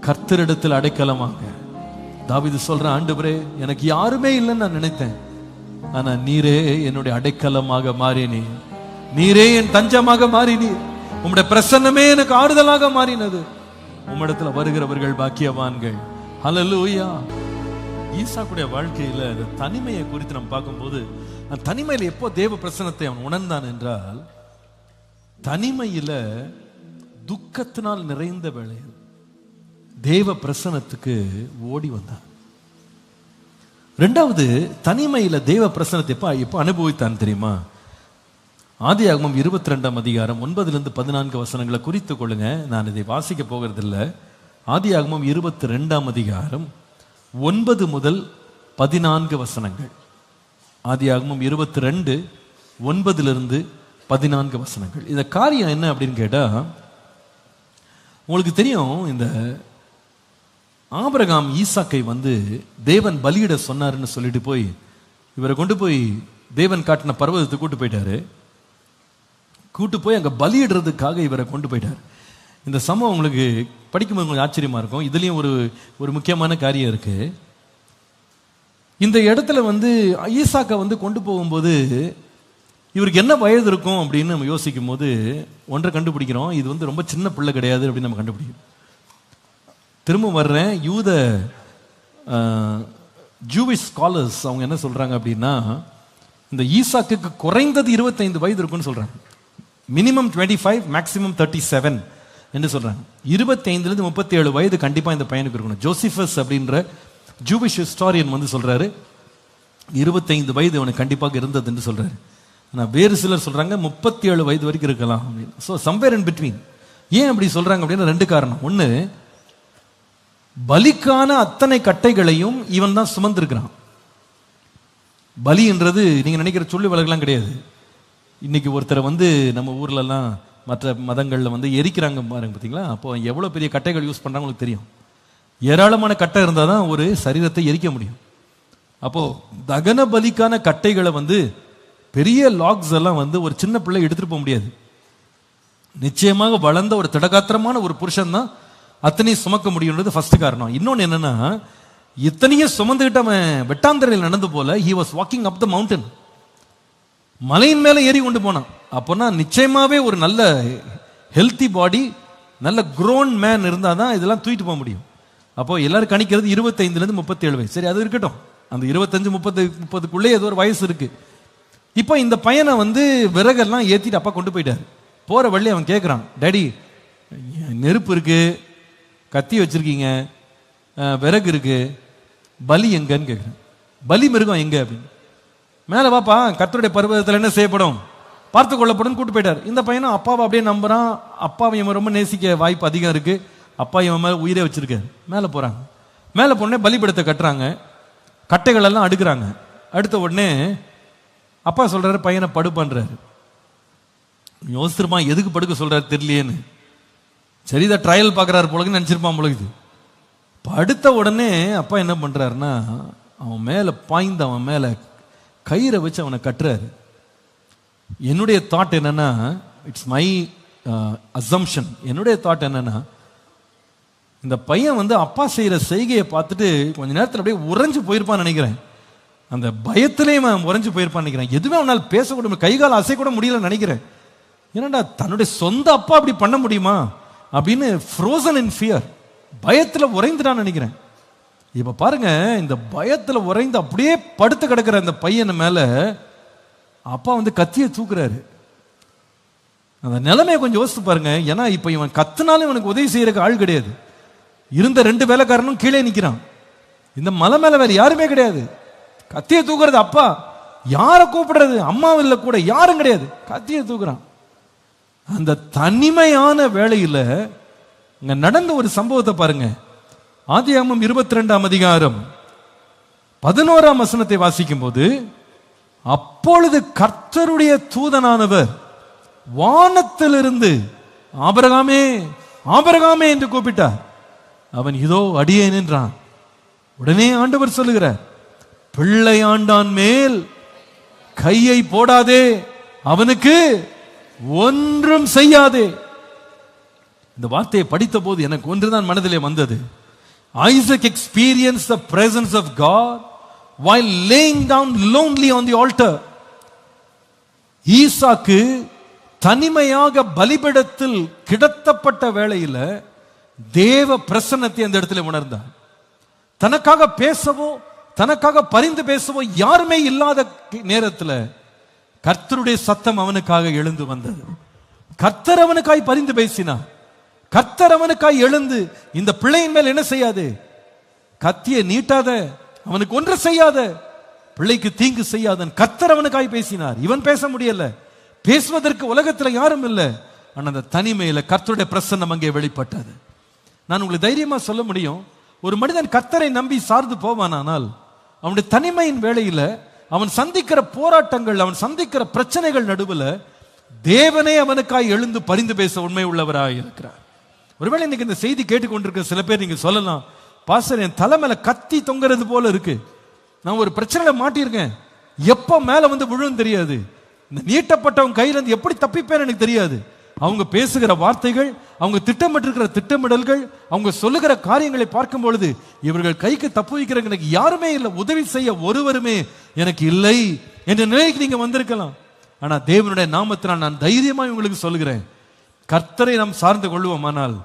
கர்த்தரிடத்தில் அடைக்கலமாக. தாவீது சொல்ற, ஆண்டவரே எனக்கு யாருமே இல்லைன்னு நான் நினைத்தேன், ஆனா நீரே என்னுடைய அடைக்கலமாக மாறினீர், நீரே என் தஞ்சமாக மாறினீர், உம்முடைய பிரசன்னமே எனக்கு ஆறுதலாக மாறினது. உம்மிடத்துல வருகிறவர்கள் பாக்கியவான்கள். ஹல்லேலூயா. ஈசாக்குடைய வாழ்க்கையில தனிமையை குறித்து நம்ம பார்க்கும்போது, தனிமையில எப்போ தேவ பிரசன்னத்தை அவன் உணர்ந்தான் என்றால், தனிமையில துக்கத்தினால் நிறைந்த வேளையில் தேவ பிரசன்னத்துக்கு ஓடி வந்தான். இரண்டாவது, தனிமையில தேவ பிரசன்னத்தை எப்ப அனுபவித்தான் தெரியுமா? ஆதியாகமம் 22ஆம் அதிகாரம் 9-14 வசனங்களை குறித்துக் கொள்ளுங்க. நான் இதை வாசிக்க போகிறதில்ல. ஆதியாகமம் 22ஆம் அதிகாரம் 9 முதல் 14 வசனங்கள். ஆதியாகமம் 22 9-14 வசனங்கள். இந்த காரியம் என்ன அப்படின்னு கேட்டா, உங்களுக்கு தெரியும், இந்த ஆபிரகாம் ஈசாக்கை தேவன் பலியிட சொன்னாருன்னு சொல்லிட்டு போய் இவரை கொண்டு போய் தேவன் காட்டின பர்வதத்தை கூட்டு போயிட்டாரு. கூட்டு போய் அங்க பலியிடுறதுக்காக இவரை கொண்டு போயிட்டார். இந்த சம்பவம் உங்களுக்கு படிக்கும்போது கொஞ்சம் ஆச்சரியமா இருக்கும். இதுலயும் ஒரு முக்கியமான காரியம் இருக்கு. இந்த இடத்துல ஈசாக்கை கொண்டு போகும்போது இவருக்கு என்ன வயது இருக்கும் அப்படின்னு நம்ம யோசிக்கும் போது ஒன்றை கண்டுபிடிக்கிறோம், இது ரொம்ப சின்ன பிள்ளை கிடையாது அப்படின்னு நம்ம கண்டுபிடிக்கிறோம். திரும்ப வர்றேன், யூத ஜூவிஷ் ஸ்காலர்ஸ் அவங்க என்ன சொல்றாங்க அப்படின்னா, இந்த ஈசாக்குக்கு குறைந்தது 25 வயது இருக்குன்னு சொல்றாங்க. மினிமம் 25, மேக்சிமம் 37 என்று சொல்றாங்க. 25 37 வயது கண்டிப்பா இந்த பையனுக்கு இருக்கணும். ஜோசிஃபஸ் அப்படின்ற ஜூவிஷ் ஹிஸ்டாரியன் சொல்றாரு 25 வயது அவனுக்கு கண்டிப்பாக இருந்தது என்று சொல்றாரு. ஆனா வேறு சிலர் சொல்றாங்க 37 வயது வரைக்கும் இருக்கலாம் அப்படின்னு. So somewhere in between. ஏன் அப்படி சொல்றாங்க அப்படின்னா 2 காரணம். ஒன்று, பலிக்கான அத்தனை கட்டைகளையும் இவன் தான் சுமந்திருக்கிறான். பலி என்றது நீங்க நினைக்கிற சொல்லி வழக்கெல்லாம் கிடையாது. இன்னைக்கு ஒருத்தரை நம்ம ஊர்ல எல்லாம் மற்ற மதங்கள்ல எரிக்கிறாங்க பாருங்க, பார்த்தீங்களா? அப்போ எவ்வளவு பெரிய கட்டைகள் யூஸ் பண்றாங்க உங்களுக்கு தெரியும். ஏராளமான கட்டை இருந்தால் தான் ஒரு சரீரத்தை எரிக்க முடியும். அப்போ தகன பலிக்கான கட்டைகளை பெரிய லாக்ஸ் எல்லாம் ஒரு சின்ன பிள்ளை எடுத்துட்டு போக முடியாது. நிச்சயமாக வளர்ந்த ஒரு திடகாத்திரமான ஒரு புருஷன் தான் அத்தனையும் சுமக்க முடியும்ன்றது ஃபர்ஸ்ட் காரணம். இன்னொன்னு என்னன்னா, இத்தனையும் சுமந்துகிட்ட அவன் வெட்டாந்தரையில் நடந்து போல, he was walking up the mountain, மலையின் மேல ஏறி கொண்டு போனான். அப்போனா நிச்சயமாவே ஒரு நல்ல ஹெல்த்தி பாடி, நல்ல குரோன் மேன் இருந்தால் தான் இதெல்லாம் தூக்கிட்டு போக முடியும். அப்போ எல்லாரும் கணிக்கிறது 25 37 வயசு. சரி, அது இருக்கட்டும். அந்த 25 30 ஏதோ ஒரு வயசு இருக்கு. இப்போ இந்த பையனை விறகெல்லாம் ஏற்றிட்டு அப்பா கொண்டு போயிட்டார். போற வழி அவன் கேட்குறான், டேடி நெருப்பு இருக்கு, கத்தி வச்சிருக்கீங்க, விறகு இருக்கு, பலி எங்கன்னு கேட்குறேன். பலி மிருகம் எங்க அப்படின்னு. மேலே வாப்பா, கர்த்தருடைய பர்வதத்தில் என்ன செய்யப்படும், பார்த்து கொள்ளப்படும் கூட்டு போயிட்டார். இந்த பையனும் அப்பாவை அப்படியே நம்புறான். அப்பாவை இவன் ரொம்ப நேசிக்க வாய்ப்பு அதிகம் இருக்கு. அப்பா இவன் மேலே உயிரே வச்சிருக்காரு. மேலே போறாங்க. மேலே போனே பலிபீடத்தை கட்டுறாங்க, கட்டைகள் எல்லாம் அடுக்குறாங்க. அடுத்த உடனே அப்பா சொல்றாரு, பையனை படு பண்றாரு. யோசிச்சிருப்பான், எதுக்கு படுக்க சொல்றாரு தெரியலையேன்னு. சரிதான், ட்ரையல் பார்க்கறாரு போலன்னு நினைச்சிருப்பான் பொழுது. படுத்த உடனே அப்பா என்ன பண்றாருன்னா, அவன் மேல பாய்ந்து அவன் மேல கயிறை வச்சு அவனை கட்டுறாரு. என்னுடைய தாட் என்னன்னா, இட்ஸ் மை அசம்ஷன், என்னுடைய தாட் என்னன்னா, இந்த பையன் அப்பா செய்யற செய்கையை பார்த்துட்டு கொஞ்ச நேரத்தில் அப்படியே உறைஞ்சு போயிருப்பான்னு நினைக்கிறேன். அந்த பயத்திலே அவன் உறைஞ்சு போயிருப்பான்னு நினைக்கிறேன். எதுவுமே அவனால் பேசக்கூட, கைகால் அசை கூட முடியல நினைக்கிறேன். ஏன்னாடா தன்னுடைய சொந்த அப்பா அப்படி பண்ண முடியுமா அப்படின்னு ஃப்ரோசன் இன் ஃபியர், பயத்துல உறைந்துட்டான்னு நினைக்கிறேன். இப்ப பாருங்க, இந்த பயத்துல உறைந்து அப்படியே படுத்து கிடக்கிற அந்த பையன் மேல அப்பா கத்தியை தூக்குறாரு. அந்த நிலைமையை கொஞ்சம் யோசித்து பாருங்க. ஏன்னா இப்ப இவன் கத்துனாலும் இவனுக்கு உதவி செய்யறதுக்கு ஆள் கிடையாது. இருந்த 2 வேலைக்காரனும் கீழே நிக்கிறான். இந்த மலை மேல வேற யாருமே கிடையாது. கத்தியை தூக்குறது அப்பா, யாரை கூப்பிடுறது, அம்மாவும் இல்லை கூட, யாரும் கிடையாது. கத்தியை தூக்குறான். அந்த தனிமையான வேளையில இங்க நடந்த ஒரு சம்பவத்தை பாருங்க. ஆதியாகமம் 22ஆம் அதிகாரம் 11ஆம் வசனத்தை வாசிக்கும் போது, அப்பொழுது கர்த்தருடைய தூதனானவர் வானத்திலிருந்து ஆபிரகாமே ஆபிரகாமே என்று கூப்பிட்டார். அவன் இதோ அடியேன் என்றான். உடனே ஆண்டவர் சொல்லுகிறார், பிள்ளையாண்டான் மேல் கையை போடாதே, அவனுக்கு ஒன்றும் செய்யாதே. இந்த வார்த்தையை படித்த போது எனக்கு ஒன்றுதான் மனதிலே வந்தது. Isaac experienced the presence of God while laying down lonely on the altar. ஈசாக்கு தனிமையாக பலிபீடத்தில் கிடத்தப்பட்ட வேளையில தேவ பிரசன்னத்தை அந்த இடத்துல உணர்ந்தார். தனக்காக பேசவோ தனக்காக பரிந்து பேசவோ யாருமே இல்லாத நேரத்தில் கர்த்தருடைய சத்தம் அவனுக்காக எழுந்து வந்தது. கர்த்தர் அவனுக்காய் பரிந்து பேசினார். கர்த்தர் அவனுக்காய் எழுந்து, இந்த பிள்ளையின் மேல் என்ன செய்யாதே, கத்தியை நீட்டாத, அவனுக்கு ஒன்று செய்யாத, பிள்ளைக்கு தீங்கு செய்யாத. கர்த்தர் அவனுக்காய் பேசினார். இவன் பேச முடியல, பேசுவதற்கு உலகத்தில் யாரும் இல்லை. ஆனால் அந்த தனிமையில் கர்த்தருடைய பிரசன்னம் அங்கே வெளிப்பட்டது. நான் உங்களுக்கு தைரியமா சொல்ல முடியும், ஒரு மனிதன் கர்த்தரை நம்பி சார்ந்து போவானால் அவனுடைய தனிமையின் வேளையில அவன் சந்திக்கிற போராட்டங்கள், அவன் சந்திக்கிற பிரச்சனைகள் நடுவில் தேவனே அவனுக்காய் எழுந்து பரிந்து பேச உண்மை உள்ளவராய் இருக்கிறார். ஒருவேளை இன்னைக்கு இந்த செய்தி கேட்டுக்கொண்டிருக்க சில பேர் நீங்க சொல்லலாம், பாஸ்டர் என் தலை மேல கத்தி தொங்குறது போல இருக்கு, நான் ஒரு பிரச்சனையில மாட்டியிருக்கேன், எப்ப மேல வந்து விழுன்னு தெரியாது, இந்த நீட்டப்பட்டவங்க கையில இருந்து எப்படி தப்பிப்பேன்னு எனக்கு தெரியாது. அவங்க பேசுகிற வார்த்தைகள், அவங்க திட்டமிட்டிருக்கிற திட்டமிடல்கள், அவங்க சொல்லுகிற காரியங்களை பார்க்கும் பொழுது இவர்கள் கைக்கு தப்பு வைக்கிறவங்க எனக்கு யாருமே இல்லை, உதவி செய்ய ஒருவருமே எனக்கு இல்லை என்ற நிலைக்கு நீங்க வந்திருக்கலாம். ஆனா தேவனுடைய நாமத்தினால் நான் தைரியமா உங்களுக்கு சொல்லுகிறேன், கர்த்தரை நாம் சார்ந்து கொள்வோமானால்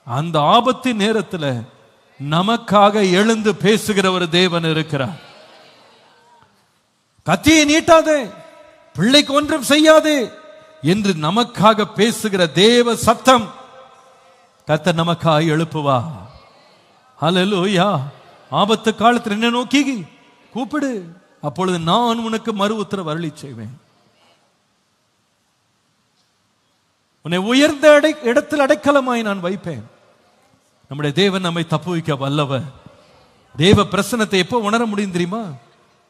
அந்த ஆபத்து நேரத்தில் நமக்காக எழுந்து பேசுகிற ஒரு தேவன் இருக்கிறார். கத்தியை நீட்டாதே, பிள்ளைக்கு ஒன்றும் செய்யாதே என்று நமக்காக பேசுகிற தேவ சத்தம் கர்த்தர் நமக்காக எழுப்புவா. ஹல்லேலூயா. ஆபத்து காலத்தில் என்ன நோக்கி கூப்பிடு, அப்பொழுது நான் உனக்கு மறு உத்தரவு அருளி செய்வேன். உன்னை உயர்ந்த இடத்தில் அடைக்கலமாய் நான் வைப்பேன். நம்முடைய தேவன் நம்மை தப்பு வைக்க வல்லவர். தேவ பிரசன்னத்தை எப்போ உணர முடியும் தெரியுமா?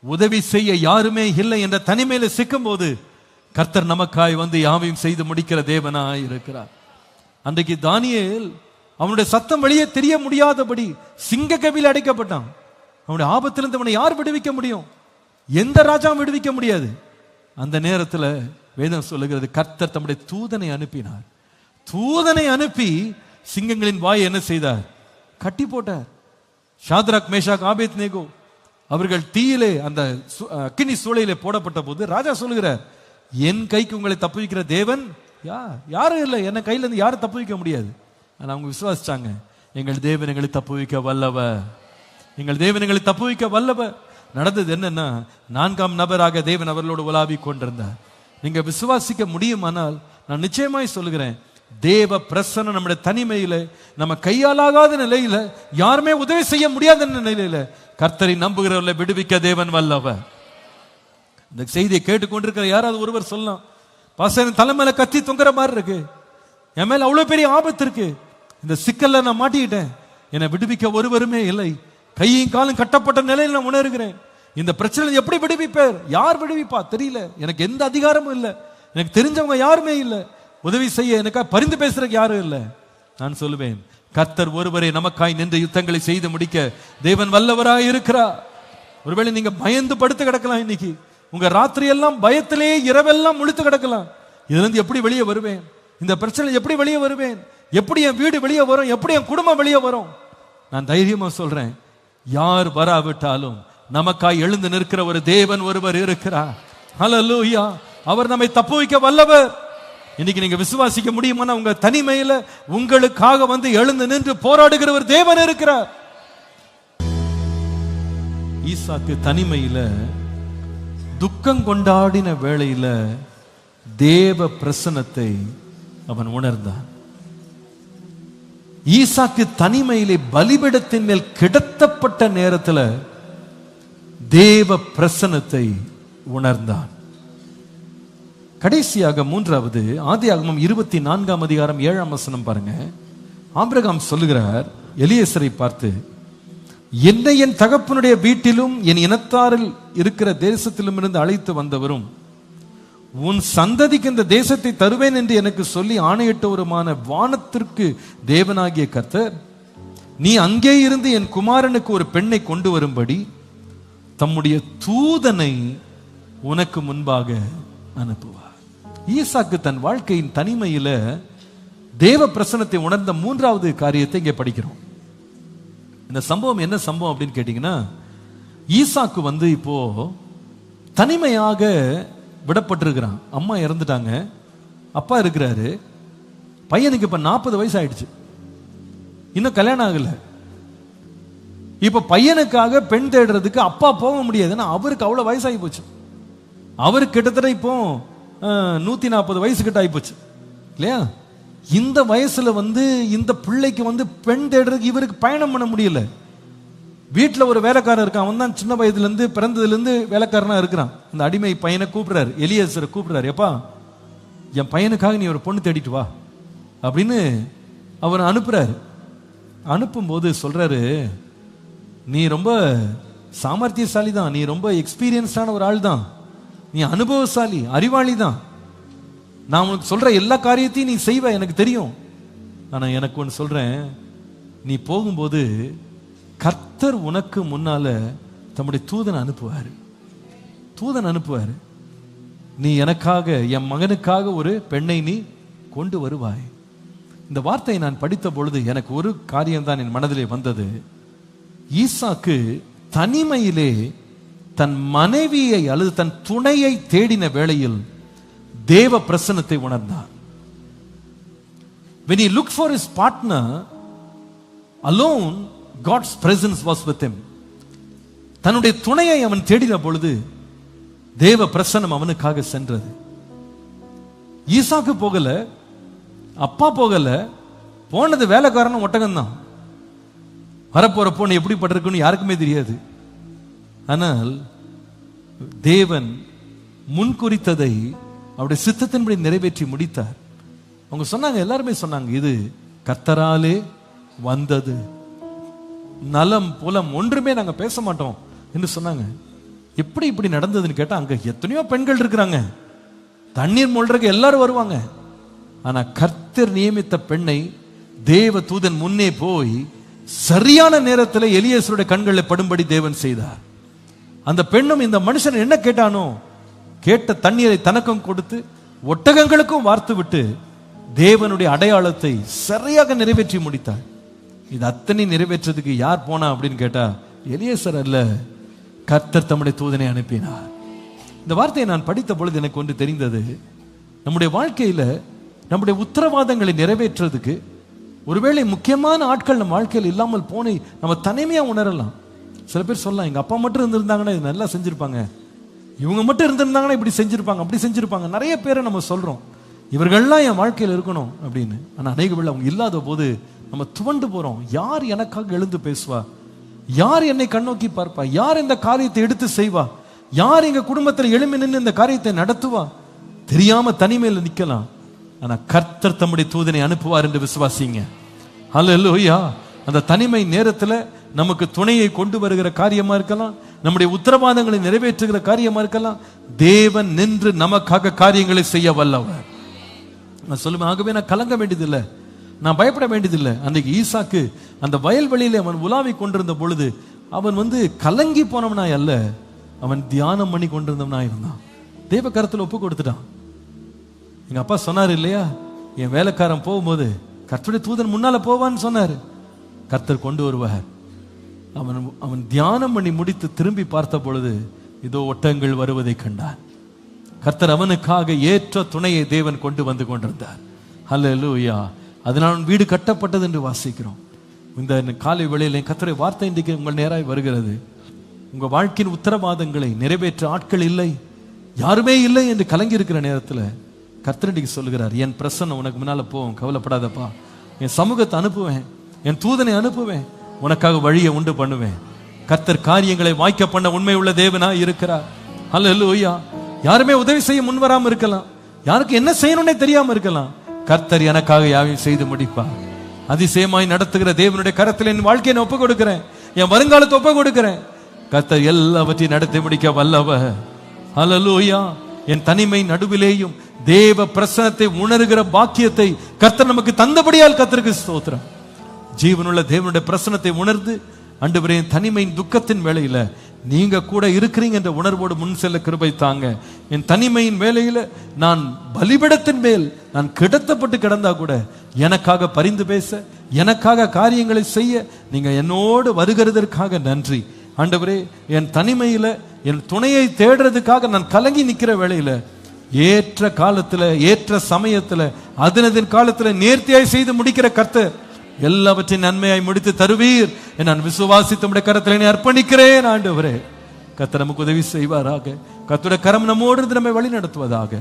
உதவி செய்ய யாருமே இல்லை என்ற தனிமையில சிக்கும் போது கர்த்தர் நமக்காய் வந்து யாவையும் செய்து முடிக்கிற தேவனாய் இருக்கிறார். அன்றைக்கு தானியேல் அவனுடைய சத்தம் வெளியே தெரிய முடியாதபடி சிங்க கவியில் அடைக்கப்பட்டான். அவனுடைய ஆபத்திலிருந்து அவனை யார் விடுவிக்க முடியும்? எந்த ராஜாவும் விடுவிக்க முடியாது. அந்த நேரத்தில் வேதம் சொல்லுகிறது, கர்த்தர் தம்முடைய தூதனை அனுப்பினார். தூதனை அனுப்பி சிங்கங்களின் வாயை என்ன செய்தார்? கட்டி போட்டார். ஷாத்ராக், மேஷாக், ஆபேத்நேகோ அவர்கள் தீயிலே அந்த அக்கினி சூளையிலே போடப்பட்ட போது ராஜா சொல்லுகிறார், என் கைக்கு உங்களை தப்புவிக்கிற தேவன் யாரும் இல்லை, என்ன கையில இருந்து யாரும் தப்புவிக்க முடியாது. ஆனா அவங்க விசுவாசிச்சாங்க, எங்கள் தேவன் எங்களை தப்புவிக்க வல்லவர், எங்கள் தேவன் எங்களை தப்புவிக்க வல்லவர். நடந்தது என்னன்னா, 4ஆம் நபராக தேவன் அவர்களோடு உலாவி கொண்டிருந்தார். நீங்க விசுவாசிக்க முடியுமானால் நான் நிச்சயமாய் சொல்லுகிறேன், தேவ பிரசன்னம் நம்முடைய தனிமையில, நம்ம கையாலாகாத நிலையில, யாருமே உதவி செய்ய முடியாத நிலையில கர்த்தரை நம்புகிறவர்களை விடுவிக்க தேவன் வல்லவர். இந்த செய்தியை கேட்டுக்கொண்டிருக்கிற யாராவது ஒருவர் சொல்லலாம், பாஸ்டர் தலைமையில கத்தி தொங்குற மாதிரி இருக்கு, என் மேல அவ்வளவு பெரிய ஆபத்து இருக்கு, இந்த சிக்கல்ல நான் மாட்டிக்கிட்டேன், என்னை விடுவிக்க ஒருவருமே இல்லை, கையும் காலும் கட்டப்பட்ட நிலையில் நான் உணர்கிறேன், இந்த பிரச்சனை எப்படி விடுவிப்பார்? யார் விடுவிப்பா தெரியல, எனக்கு எந்த அதிகாரமும் இல்லை, எனக்கு தெரிஞ்சவங்க யாருமே இல்லை, உதவி செய்ய எனக்காக பரிந்து பேசுறதுக்கு யாரும் இல்லை. நான் சொல்லுவேன், கர்த்தர் ஒருவரே நமக்காய் நின்று யுத்தங்களை செய்து முடிக்க தேவன் வல்லவராய் இருக்கிறார். ஒருவேளை நீங்க பயந்து படுத்து கிடக்கலாம், இன்னைக்கு உங்க ராத்திரி எல்லாம் பயத்திலே இரவெல்லாம் முழித்து கிடக்கலாம். இதுல இருந்து எப்படி வெளியே வருவேன்? இந்த பிரச்சனை எப்படி வெளியே வருவேன்? எப்படி என் வீடு வெளியே வரும்? எப்படி என் குடும்பம் வெளியே வரும்? நான் தைரியமா சொல்றேன், யார் வராவிட்டாலும் நமக்காய் எழுந்து நிற்கிற ஒரு தேவன் ஒருவர் இருக்கிறார். ஹல்லேலூயா. அவர் நம்மை தப்பு வைக்க வல்லவர். இன்னைக்கு நீங்க விசுவாசிக்க முடியுமா? உங்க தனிமையில உங்களுக்காக வந்து எழுந்து நின்று போராடுகிற ஒரு தேவன் இருக்கிறார். ஈசாக்கு தனிமையில துக்கம் கொண்டாடின வேளையில தேவ பிரசன்னத்தை அவன் உணர்ந்தான். ஈசாக்கு தனிமையிலே பலிபீடத்தின் மேல் கிடத்தப்பட்ட நேரத்தில் தேவ பிரசன்னத்தை உணர்ந்தான். கடைசியாக மூன்றாவது, ஆதியாகமம் 24:7 பாருங்க. ஆபிரகாம் சொல்லுகிறார் எலியேசரை பார்த்து, என்னை என் தகப்பனுடைய வீட்டிலும் என் இனத்தாரில் இருக்கிற தேசத்திலும் இருந்து அழைத்து வந்தவரும் உன் சந்ததிக்கு இந்த தேசத்தை தருவேன் என்று எனக்கு சொல்லி ஆணையிட்டவருமான வானத்திற்கு தேவனாகிய கர்த்தர், நீ அங்கே இருந்து என் குமாரனுக்கு ஒரு பெண்ணை கொண்டு வரும்படி தம்முடைய தூதனை உனக்கு முன்பாக அனுப்புவார். ஈசாக்கு தன் வாழ்க்கையின் தனிமையில தேவ பிரசன்னத்தை உணர்ந்த மூன்றாவது காரியத்தை இங்கே படிக்கிறோம். இந்த சம்பவம் என்ன சம்பவம் அப்படின்னு கேட்டீங்கன்னா, ஈசாக்கு இப்போ தனிமையாக விடப்பட்டிருக்கிறான். அம்மா இறந்துட்டாங்க, அப்பா இருக்கிறாரு, பையனுக்கு இப்ப 40 வயசு ஆயிடுச்சு, இன்னும் கல்யாணம் ஆகல. இப்ப பையனுக்காக பெண் தேடுறதுக்கு அப்பா போக முடியாதுன்னா அவருக்கு அவ்வளவு வயசாகி போச்சு. அவருக்கு கிட்டத்தட்ட இப்போ 140 வயசு கிட்ட ஆகி போச்சு இல்லையா? இந்த வயசுல இந்த பிள்ளைக்கு பெண் தேடுறதுக்கு இவருக்கு பயணம் பண்ண முடியல. வீட்டில் ஒரு வேலைக்காரன் இருக்கான், அவன் தான் சின்ன வயதுலேருந்து பிறந்ததுலேருந்து வேலைக்காரனா இருக்கிறான். அந்த அடிமை பையனை கூப்பிடுறாரு, எலியேசரை கூப்பிடுறாரு, எப்பா என் பையனுக்காக நீ ஒரு பொண்ணு தேடிட்டு வா அப்படின்னு அவரை அனுப்புறாரு. அனுப்பும்போது சொல்றாரு, நீ ரொம்ப சாமர்த்தியசாலி தான், நீ ரொம்ப எக்ஸ்பீரியன்ஸான ஒரு ஆள் தான், நீ அனுபவசாலி அறிவாளி தான், நான் உனக்கு சொல்ற எல்லா காரியத்தையும் நீ செய்வ எனக்கு தெரியும். ஆனா எனக்கு ஒன்று சொல்றேன், நீ போகும்போது கர்த்தர் உனக்கு முன்னால தம்முடைய தூதன் அனுப்புவார். நீ எனக்காக என் மகனுக்காக ஒரு பெண்ணை நீ கொண்டு வருவாய். இந்த வார்த்தையை நான் படித்த பொழுது எனக்கு ஒரு காரியம் தான் என் மனதிலே வந்தது. ஈசாக்கு தனிமையிலே தன் மனைவியை அல்லது தன் துணையை தேடின வேளையில் தேவ பிரசன்னத்தை உணர்ந்தார். When he looked for his partner alone, God's presence was with him. தன்னுடைய துணையை அவன் தேடின பொழுது தேவ பிரசன்னம் அவனுக்காக சென்றது. ஈசாக்கு போகல, அப்பா போகல, போனது வேலைக்காரனும் ஒட்டகம் தான். வரப்போற பொண்ணு எப்படி பட்டிருக்குன்னு யாருக்குமே தெரியாது. ஆனால் தேவன் முன்குறித்ததை அவருடைய சித்தத்தின்படி நிறைவேற்றி முடித்தார். அவங்க சொன்னாங்க, எல்லாருமே சொன்னாங்க, இது கர்த்தராலே வந்தது, நலம் புலம் ஒன்றுமே நாங்க பேச மாட்டோம் என்று சொன்னாங்க. எப்படி இப்படி நடந்ததுன்னு கேட்டா, அங்க எத்தனையோ பெண்கள் இருக்கிறாங்க, தண்ணீர் மொழ்றதுக்கு எல்லாரும் வருவாங்க. ஆனா கர்த்தர் நியமித்த பெண்ணை தேவ தூதன் முன்னே போய் சரியான நேரத்தில் எலியேசருடைய கண்களில் படும்படி தேவன் செய்தார். அந்த பெண்ணும் இந்த மனுஷன் என்ன கேட்டானோ கேட்ட தண்ணீரை தனக்கும் கொடுத்து ஒட்டகங்களுக்கும் வார்த்து விட்டு தேவனுடைய அடையாளத்தை சரியாக நிறைவேற்றி முடித்தார். இது அத்தனை நிறைவேற்றதுக்கு யார் போனா அப்படின்னு கேட்டா, எலியேசர் அல்ல, கர்த்தர் தம்முடைய தூதனை அனுப்பினார். இந்த வார்த்தையை நான் படித்த பொழுது எனக்கு ஒன்று தெரிந்தது. நம்முடைய வாழ்க்கையில நம்முடைய உத்தரவாதங்களை நிறைவேற்றுறதுக்கு ஒருவேளை முக்கியமான ஆட்கள் நம்ம வாழ்க்கையில் இல்லாமல் போனை நம்ம தனிமையா உணரலாம். சில பேர் சொல்லலாம், எங்க அப்பா மட்டும் இருந்திருந்தாங்கன்னா இது நல்லா செஞ்சிருப்பாங்க, இவங்க மட்டும் இருந்திருந்தாங்கன்னா இப்படி செஞ்சிருப்பாங்க, அப்படி செஞ்சிருப்பாங்க. நிறைய பேரை நம்ம சொல்றோம், இவர்கள்லாம் என் வாழ்க்கையில் இருக்கணும் அப்படின்னு. ஆனா அநேக வேளை அவங்க இல்லாத போது நம்ம துவண்டு போறோம். யார் எனக்காக எழுந்து பேசுவா, யார் என்னை கண்ணோக்கி பார்ப்பா, யார் இந்த காரியத்தை எடுத்து செய்வா, யார் எங்க குடும்பத்தில் எழுமி நின்று இந்த காரியத்தை நடத்துவா, தெரியாம தனிமையில் நிக்கலாம். ஆனா கர்த்தர் தம்முடைய தூதனை அனுப்புவார் என்று விசுவாசிங்க. ஹல்லேலூயா. அந்த தனிமை நேரத்துல நமக்கு துணையை கொண்டு வருகிற காரியமா இருக்கலாம், நம்முடைய உத்தரவாதங்களை நிறைவேற்றுகிற காரியமா இருக்கலாம். தேவன் நின்று நமக்காக காரியங்களை செய்ய வல்லவர். நான் சொல்லுவேன், ஆகவே நான் கலங்க வேண்டியதில்லை, நான் பயப்பட வேண்டியதில்லை. அன்றைக்கு ஈசாக்கு அந்த வயல்வெளியிலே அவன் உலாவி கொண்டிருந்த பொழுது அவன் கலங்கி போனவனாய் அல்ல, அவன் தியானம் பண்ணி கொண்டிருந்தவனாய் இருந்தான். தேவ கருத்துல ஒப்பு கொடுத்துட்டான். எங்க அப்பா சொன்னார் இல்லையா, என் வேலைக்காரன் போகும்போது கர்த்தருடைய தூதன் முன்னால போவான்னு சொன்னார், கர்த்தர் கொண்டு வருவார். அவன் தியானம் பண்ணி முடித்து திரும்பி பார்த்த பொழுது இதோ ஒட்டங்கள் வருவதை கண்டான். கர்த்தர் அவனுக்காக ஏற்ற துணையை தேவன் கொண்டு வந்து கொண்டிருந்தார். ஹல்லேலூயா. அதனால் வீடு கட்டப்பட்டது என்று வாசிக்கிறோம். இந்த காலை வேளையிலே கர்த்தருடைய வார்த்தை இன்றைக்கு உங்கள் நேராய் வருகிறது. உங்க வாழ்க்கையின் உத்தரவாதங்களை நிறைவேற்ற ஆட்கள் இல்லை, யாருமே இல்லை என்று கலங்கி இருக்கிற நேரத்தில் கர்த்தர் இன்றைக்கு சொல்லுகிறார், என் பிரசன்னம் உனக்கு முன்னால போவோம், கவலைப்படாதப்பா, என் சமூகத்தை அனுப்புவேன், என் தூதனை அனுப்புவேன், உனக்காக வழியை உண்டு பண்ணுவேன். கர்த்தர் காரியங்களை வாய்க்க பண்ண உண்மை உள்ள தேவனா இருக்கிறார். ஹல்லேலூயா. யாருமே உதவி செய்ய முன்வராம இருக்கலாம், யாருக்கு என்ன செய்யணும்னே தெரியாம இருக்கலாம். கர்த்தர் எனக்காக யாவையும் செய்து முடிப்பார். அதிசயமாய் நடத்துகிற தேவனுடைய கரத்தில் என் வாழ்க்கையை நான் ஒப்பு கொடுக்கிறேன், என் வருங்காலத்தை ஒப்பு கொடுக்கிறேன். கர்த்தர் எல்லாவற்றையும் நடத்தி முடிக்க வல்லவர். ஹல்லேலூயா. என் தனிமை நடுவிலேயும் தேவ பிரசன்னத்தை உணர்கிற பாக்கியத்தை கர்த்தர் நமக்கு தந்தபடியால் கர்த்தருக்கு ஸ்தோத்திரம். ஜீவனுள்ள தேவனுடைய பிரசன்னத்தை உணர்ந்து, ஆண்டவரே தனிமையின் துக்கத்தின் வேளையில நீங்க கூட இருக்கிறீங்க என்ற உணர்வோடு முன் செல்ல கிருபை தாங்க. என் தனிமையின் வேளையில நான் பலிபீடத்தின் மேல் நான் கிடத்தப்பட்டு கிடந்தா கூட எனக்காக பரிந்து பேச, எனக்காக காரியங்களை செய்ய நீங்க என்னோடு வருகிறதற்காக நன்றி. ஆண்டவரே என் தனிமையில என் துணையை தேடுறதுக்காக நான் கலங்கி நிக்கிற வேளையில ஏற்ற காலத்துல ஏற்ற சமயத்துல அதனதின் காலத்துல நேர்த்தியாய் செய்து முடிக்கிற கர்த்தர் எல்லாவற்றையும் நன்மையாய் முடித்து தருவீர். நான் விசுவாசித்து உம்முடைய கரத்தில் அர்ப்பணிக்கிறேன். ஆண்டவரே கர்த்தர் நமக்கு உதவி செய்வாராக. கர்த்தருடைய கரம் நம்மோடு நம்மை வழி நடத்துவதாக.